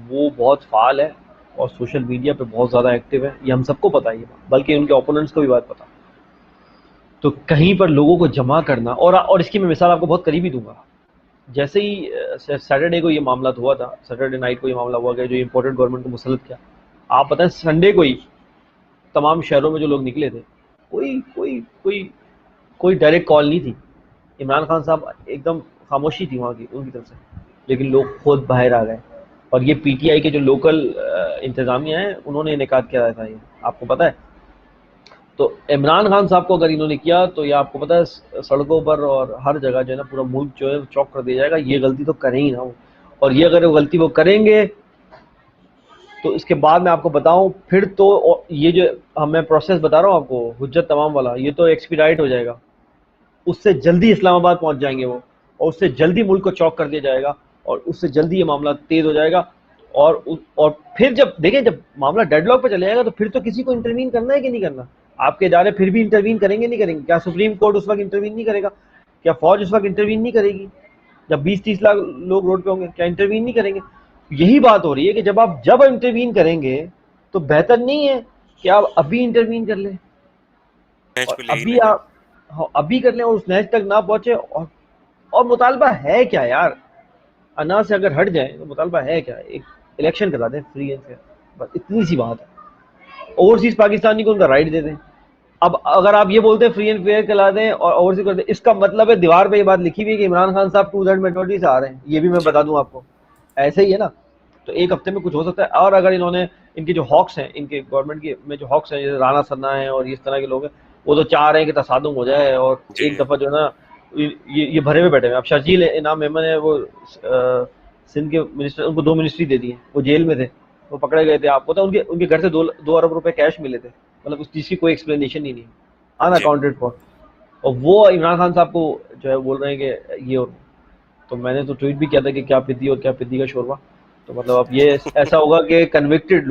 وہ بہت فعال ہے اور سوشل میڈیا پہ بہت زیادہ ایکٹیو ہے, یہ ہم سب کو پتہ ہے یہ بات, بلکہ ان کے اوپوننٹس کو بھی بات پتہ. تو کہیں پر لوگوں کو جمع کرنا, اور اس کی میں مثال آپ کو بہت قریبی دوں گا. جیسے ہی سیٹرڈے کو یہ معاملات ہوا تھا, سیٹرڈے نائٹ کو یہ معاملہ ہوا گیا جو امپورٹنٹ گورنمنٹ کو مسلط کیا, آپ بتائیں سنڈے کو ہی تمام شہروں میں جو لوگ نکلے تھے, کوئی کوئی کوئی کوئی ڈائریکٹ کال نہیں تھی. عمران خان صاحب ایک دم خاموشی تھی وہاں کی ان کی طرف سے, لیکن لوگ خود باہر آ گئے. اور یہ پی ٹی آئی کے جو لوکل انتظامیہ ہیں انہوں نے انعقاد کیا تھا, یہ آپ کو پتہ ہے. تو عمران خان صاحب کو اگر انہوں نے کیا تو یہ آپ کو پتہ ہے سڑکوں پر اور ہر جگہ جو ہے نا پورا ملک جو ہے چوک کر دیا جائے گا. یہ غلطی تو کریں ہی نہ وہ, اور یہ اگر وہ غلطی وہ کریں گے تو اس کے بعد میں آپ کو بتاؤں پھر تو یہ جو میں پروسیس بتا رہا ہوں آپ کو حجت تمام والا, یہ تو ایکسپیڈائٹ ہو جائے گا. اس سے جلدی اسلام آباد پہنچ جائیں گے وہ, اور اس سے جلدی ملک کو چوک کر دیا جائے گا, اور اس سے جلدی یہ معاملہ تیز ہو جائے گا. اور پھر جب دیکھیں جب معاملہ ڈیڈ لاک پہ چلے جائے گا تو پھر تو کسی کو انٹروین کرنا ہے کہ نہیں کرنا. آپ کے ادارے پھر بھی انٹروین کریں گے نہیں کریں گے؟ کیا سپریم کورٹ اس وقت انٹروین نہیں کرے گا؟ کیا فوج اس وقت انٹروین نہیں کرے گی؟ جب 20-30 لاکھ لوگ روڈ پہ ہوں گے کیا انٹروین نہیں کریں گے؟ یہی بات ہو رہی ہے کہ جب انٹروین کریں گے تو بہتر نہیں ہے کہ آپ ابھی انٹروین کر لیں, میچ اور پہ لے ہی لیں. ابھی آپ ابھی کر لیں اور اس نیچ تک نہ پہنچے. اور مطالبہ ہے کیا یار, انا سے اگر ہٹ جائیں تو مطالبہ ہے کیا؟ ایک الیکشن کرا دیں فری اینڈ فیئر, بس اتنی سی بات ہے. اوورسیز پاکستانی کو ان کا رائٹ دے دیں. اب اگر آپ یہ بولتے ہیں فری اینڈ فیئر کلا دیں اور اوورسیز کر دیں, اس کا مطلب ہے دیوار پہ یہ بات لکھی ہوئی ہے کہ عمران خان صاحب 200 میجورٹی سے آ رہے ہیں. یہ بھی میں جی بتا دوں آپ کو, ایسے ہی ہے نا. تو ایک ہفتے میں کچھ ہو سکتا ہے. اور اگر انہوں نے ان کے جو ہاکس ہیں, ان کے گورنمنٹ کے میں جو ہاکس ہیں جیسے رانا ثنا ہیں اور اس طرح کے لوگ ہیں, وہ تو چاہ رہے ہیں کہ تصادم ہو جائے اور جی ایک دفعہ جو ہے نا یہ بھرے ہوئے بیٹھے ہیں. اب شرجیل انعام میمن ہے, وہ سندھ کے منسٹر, ان کو 2 منسٹری دے دی ہیں, وہ جیل میں تھے, وہ پکڑے گئے تھے. آپ کو پتا ان کے گھر سے 2 ارب روپے کیش ملے تھے, مطلب اس چیز کی کوئی ایکسپلینیشن ہی نہیں, ان جی اکاؤنٹڈ فار. اور وہ عمران خان صاحب کو جو ہے بول رہے ہیں کہ یہ, اور تو میں نے تو ٹویٹ بھی کیا تھا کہ کیا پدی اور کیا پدی کا شوربہ. تو مطلب اب یہ ایسا ہوگا کہ کنوکٹڈ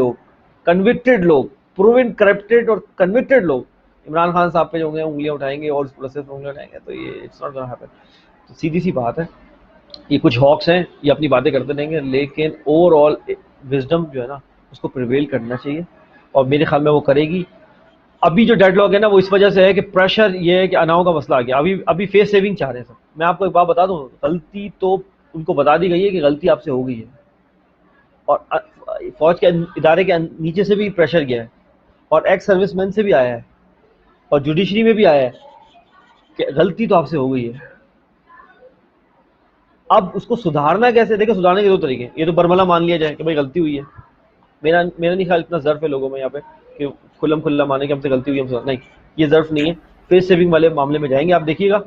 لوگ پروون کرپٹڈ اور کنوکٹڈ لوگ عمران خان صاحب پہ جو ہوں گے انگلیاں اٹھائیں گے اور اس پروسیس پہ انگلیاں اٹھائیں گے. تو یہ اٹس ناٹ گونا ہیپن. تو سیدھی سی بات ہے, یہ کچھ ہاکس ہیں, یہ اپنی باتیں کرتے رہیں گے, لیکن اوور آل وزڈم جو ہے نا اس کو پریویل کرنا چاہیے, اور میرے خیال میں وہ کرے گی. ابھی جو ڈیڈ لاک ہے نا وہ اس وجہ سے ہے کہ پریشر یہ ہے کہ اناؤں کا مسئلہ آ گیا. ابھی فیس سیونگ چاہ رہے ہیں سب. میں آپ کو ایک بات بتا دوں, غلطی تو ان کو بتا دی گئی ہے کہ غلطی آپ سے ہو گئی ہے, اور فوج کے ادارے کے نیچے سے بھی پریشر گیا ہے, اور ایکس سروس مین سے بھی آیا ہے, اور جوڈیشری میں بھی آیا ہے کہ غلطی تو آپ سے ہو گئی ہے. اب اس کو سدھارنا کیسے؟ دیکھیں سدھارنے کے 2 طریقے ہیں. یہ تو برملا مان لیا جائے کہ بھائی غلطی ہوئی ہے. میرا نہیں خیال اتنا ظرف ہے لوگوں میں یہاں پہ کہ کھلم کھلا مانے کہ ہم سے غلطی ہوئی, ہم نہیں, یہ ظرف نہیں ہے. فیس سیونگ والے معاملے میں جائیں گے, آپ دیکھیے گا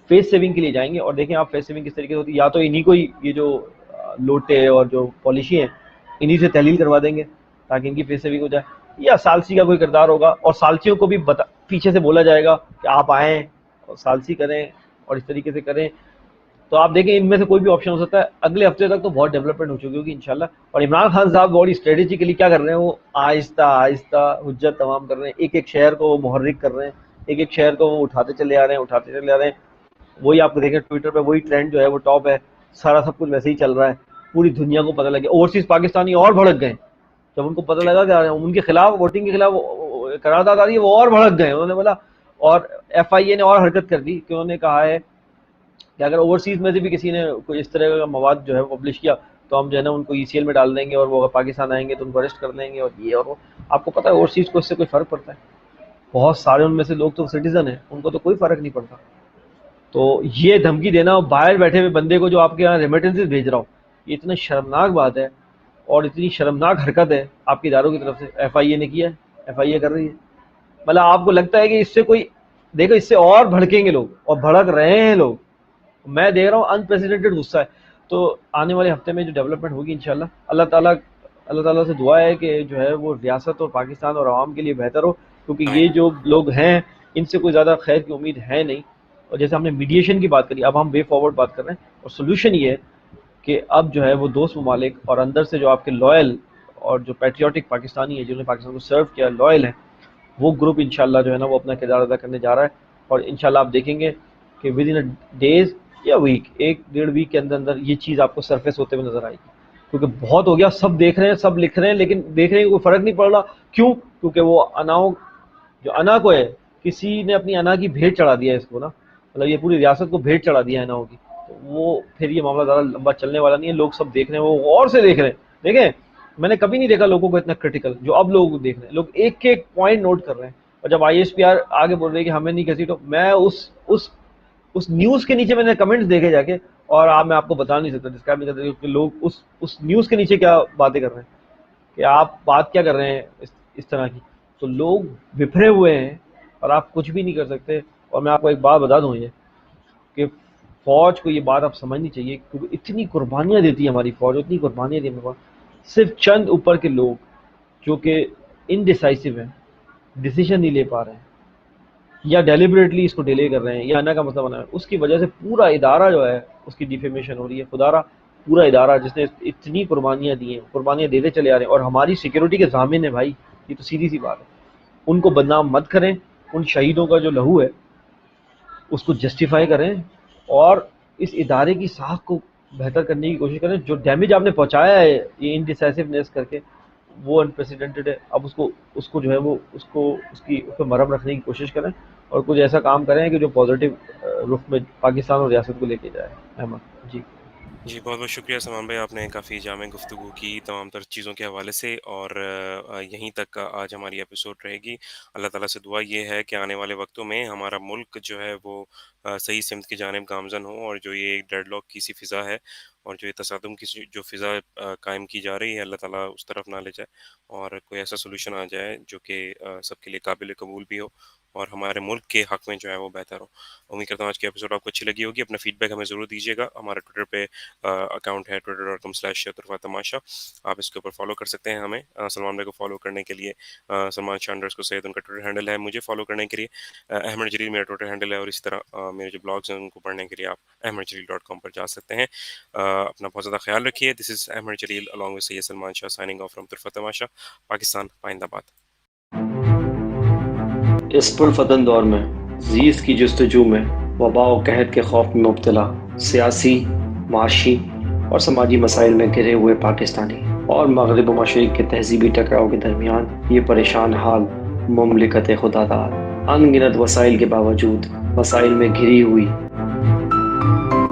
فیس سیونگ کے لیے جائیں گے, اور دیکھیں آپ فیس سیونگ کس طریقے سے ہوتی ہے. یا تو انہی کو یہ جو لوٹے اور جو پالیشی ہیں انہی سے تحلیل کروا دیں گے تاکہ ان کی فیس سیونگ ہو جائے, یا سالسی کا کوئی کردار ہوگا, اور سالسیوں کو بھی پیچھے سے بولا جائے گا کہ آپ آئیں اور سالسی کریں اور اس طریقے سے کریں. تو آپ دیکھیں ان میں سے کوئی بھی آپشن ہو سکتا ہے. اگلے ہفتے تک تو بہت ڈیولپمنٹ ہو چکی ہوگی انشاءاللہ. اور عمران خان صاحب بڑی اسٹریٹجیکلی کیا کر رہے ہیں, وہ آہستہ آہستہ حجت تمام کر رہے ہیں, ایک ایک شہر کو وہ محرک کر رہے ہیں, ایک ایک شہر کو وہ اٹھاتے چلے آ رہے ہیں. وہی آپ کو دیکھیں ٹویٹر پہ وہی ٹرینڈ جو ہے وہ ٹاپ ہے, سارا سب کچھ ویسے ہی چل رہا ہے. پوری دنیا کو پتہ لگا, اوورسیز پاکستانی اور بھڑک گئے جب ان کو پتہ جی لگا کہ ان کے خلاف ووٹنگ کے خلاف قرارداد آ رہی ہے, وہ اور بھڑک گئے. انہوں نے بولا, اور ایف آئی اے نے اور حرکت کر دی کہ انہوں نے کہا ہے کہ اگر اوورسیز میں سے بھی کسی نے کوئی اس طرح کا مواد جو ہے پبلش کیا تو ہم جو ہے نا ان کو ای سی ایل میں ڈال دیں گے, اور وہ اگر پاکستان آئیں گے تو ان کو اریسٹ کر دیں گے, اور یہ اور وہ. آپ کو پتہ ہے اوورسیز کو اس سے کوئی فرق پڑتا ہے؟ بہت سارے ان میں سے لوگ تو سٹیزن ہیں, ان کو تو کوئی فرق نہیں پڑتا. تو یہ دھمکی دینا باہر بیٹھے ہوئے بندے کو جو آپ کے یہاں ریمیٹنسز بھیج رہا ہو, یہ اتنا شرمناک بات ہے اور اتنی شرمناک حرکت ہے آپ کے اداروں کی طرف سے. ایف آئی اے نے کیا ہے, ایف آئی اے کر رہی ہے. مطلب آپ کو لگتا ہے کہ اس سے کوئی, دیکھو اس سے اور بھڑکیں گے لوگ, اور بھڑک رہے ہیں لوگ. میں دیکھ رہا ہوں انپریسیڈنٹڈ غصہ ہے. تو آنے والے ہفتے میں جو ڈیولپمنٹ ہوگی انشاءاللہ, اللہ تعالیٰ سے دعا ہے کہ جو ہے وہ ریاست اور پاکستان اور عوام کے لیے بہتر ہو, کیونکہ آمین. یہ جو لوگ ہیں ان سے کوئی زیادہ خیر کی امید ہے نہیں. اور جیسے ہم نے میڈیشن کی بات کری, اب ہم وے فارورڈ بات کر رہے ہیں, اور سولوشن یہ ہے کہ اب جو ہے وہ دوست ممالک اور اندر سے جو آپ کے لائل اور جو پیٹریوٹک پاکستانی ہے جنہوں نے پاکستان کو سرو کیا, لائل ہیں, وہ گروپ انشاءاللہ جو ہے نا وہ اپنا کردار ادا کرنے جا رہا ہے. اور انشاءاللہ آپ دیکھیں گے کہ ود ان ڈیز یا ویک, ایک ڈیڑھ ویک کے اندر اندر یہ چیز آپ کو سرفیس ہوتے ہوئے نظر آئے گی. کیونکہ بہت ہو گیا, سب دیکھ رہے ہیں, سب لکھ رہے ہیں, لیکن دیکھنے کا کوئی فرق نہیں پڑ رہا. کیوں؟ کیونکہ وہ اناؤں, جو انا کو ہے, کسی نے اپنی انا کی بھیٹ چڑھا دیا ہے اس کو نا, مطلب یہ پوری ریاست کو بھیٹ چڑھا دیا ہے اناؤں کی. تو وہ پھر یہ معاملہ زیادہ لمبا چلنے والا نہیں ہے. لوگ سب دیکھ رہے ہیں, وہ غور سے دیکھ رہے ہیں. دیکھیں میں نے کبھی نہیں دیکھا لوگوں کو اتنا کرٹیکل جو اب لوگ دیکھ رہے ہیں. لوگ ایک ایک پوائنٹ نوٹ کر رہے ہیں. اور جب آئی ایس پی آر آگے بول رہے ہیں کہ ہمیں نہیں کسی, تو میں اس نیوز کے نیچے میں نے کمنٹس دیکھے جا کے, اور میں آپ کو بتا نہیں سکتا, ڈسکرائب نہیں کر سکتا کہ لوگ اس نیوز کے نیچے کیا باتیں کر رہے ہیں, کہ آپ بات کیا کر رہے ہیں اس طرح کی. تو لوگ بفرے ہوئے ہیں اور آپ کچھ بھی نہیں کر سکتے. اور میں آپ کو ایک بات بتا دوں, یہ کہ فوج کو یہ بات آپ سمجھنی چاہیے, کیونکہ اتنی قربانیاں دیتی ہے ہماری فوج, اتنی قربانیاں دی ہماری فوج. صرف چند اوپر کے لوگ جو کہ انڈیسائسو ہیں, ڈیسیشن نہیں لے پا رہے ہیں, یا ڈیلیبریٹلی اس کو ڈیلے کر رہے ہیں, یا انا کا مسئلہ بنا ہے, اس کی وجہ سے پورا ادارہ جو ہے اس کی ڈیفیمیشن ہو رہی ہے. خدارہ پورا ادارہ جس نے اتنی قربانیاں دی ہیں, قربانیاں دیتے چلے آ رہے ہیں, اور ہماری سیکیورٹی کے ضامن ہیں بھائی. یہ تو سیدھی سی بات ہے. ان کو بدنام مت کریں, ان شہیدوں کا جو لہو ہے اس کو جسٹیفائی کریں, اور اس ادارے کی ساکھ کو بہتر کرنے کی کوشش کریں. جو ڈیمیج آپ نے پہنچایا ہے یہ انڈیسائسونیس کر کے, وہ انپریسیڈنٹڈ ہے. اب اس کو جو ہے وہ اس پہ مرہم رکھنے کی کوشش کریں, اور کچھ ایسا کام کریں کہ جو پازیٹیو رخ میں پاکستان اور ریاست کو لے کے جائے. احمد جی. جی بہت بہت شکریہ سلمان بھائی, آپ نے کافی جامع گفتگو کی تمام تر چیزوں کے حوالے سے, اور یہیں تک آج ہماری ایپیسوڈ رہے گی. اللہ تعالیٰ سے دعا یہ ہے کہ آنے والے وقتوں میں ہمارا ملک جو ہے وہ صحیح سمت کی جانب گامزن ہو, اور جو یہ ڈیڈ لاک کی سی فضا ہے اور جو یہ تصادم کی جو فضا قائم کی جا رہی ہے, اللہ تعالیٰ اس طرف نہ لے جائے, اور کوئی ایسا سولوشن آ جائے جو کہ سب کے لیے قابل قبول بھی ہو اور ہمارے ملک کے حق میں جو ہے وہ بہتر ہو. امید کرتا ہوں آج کی ایپیسوڈ آپ کو اچھی لگی ہوگی. اپنا فیڈ بیک ہمیں ضرور دیجیے گا. ہمارا ٹویٹر پہ اکاؤنٹ ہے twitter.com/طرفہ آپ اس کے اوپر فالو کر سکتے ہیں ہمیں. سلمان بھائی کو فالو کرنے کے لیے سلمان شاہ _ سید ان کا ٹویٹر ہینڈل ہے. مجھے فالو کرنے کے لیے احمد جلیل میرا ٹویٹر ہینڈل ہے, اور اسی طرح میرے جو بلاگز ہیں ان کو پڑھنے کے لیے آپ ahmedjaleel.com پر جا سکتے ہیں. اپنا بہت زیادہ خیال رکھیے. دس از احمد جلیل along with Syed Salman Shah signing off from طرفہ تماشا, پاکستان پائندہ باد. اس پرفتن دور میں زیست کی جستجو میں وبا و قحط کے خوف میں مبتلا, سیاسی, معاشی اور سماجی مسائل میں گھرے ہوئے پاکستانی اور مغرب و مشرق کے تہذیبی ٹکراؤ کے درمیان یہ پریشان حال مملکت خدا داد ان گنت وسائل کے باوجود مسائل میں گھری ہوئی.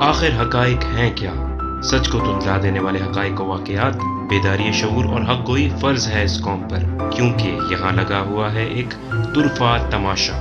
آخر حقائق ہیں کیا؟ سچ کو دھندلا دینے والے حقائق و واقعات. بیداری شعور اور حق گوئی فرض ہے اس قوم پر, کیونکہ یہاں لگا ہوا ہے ایک طرفہ تماشا.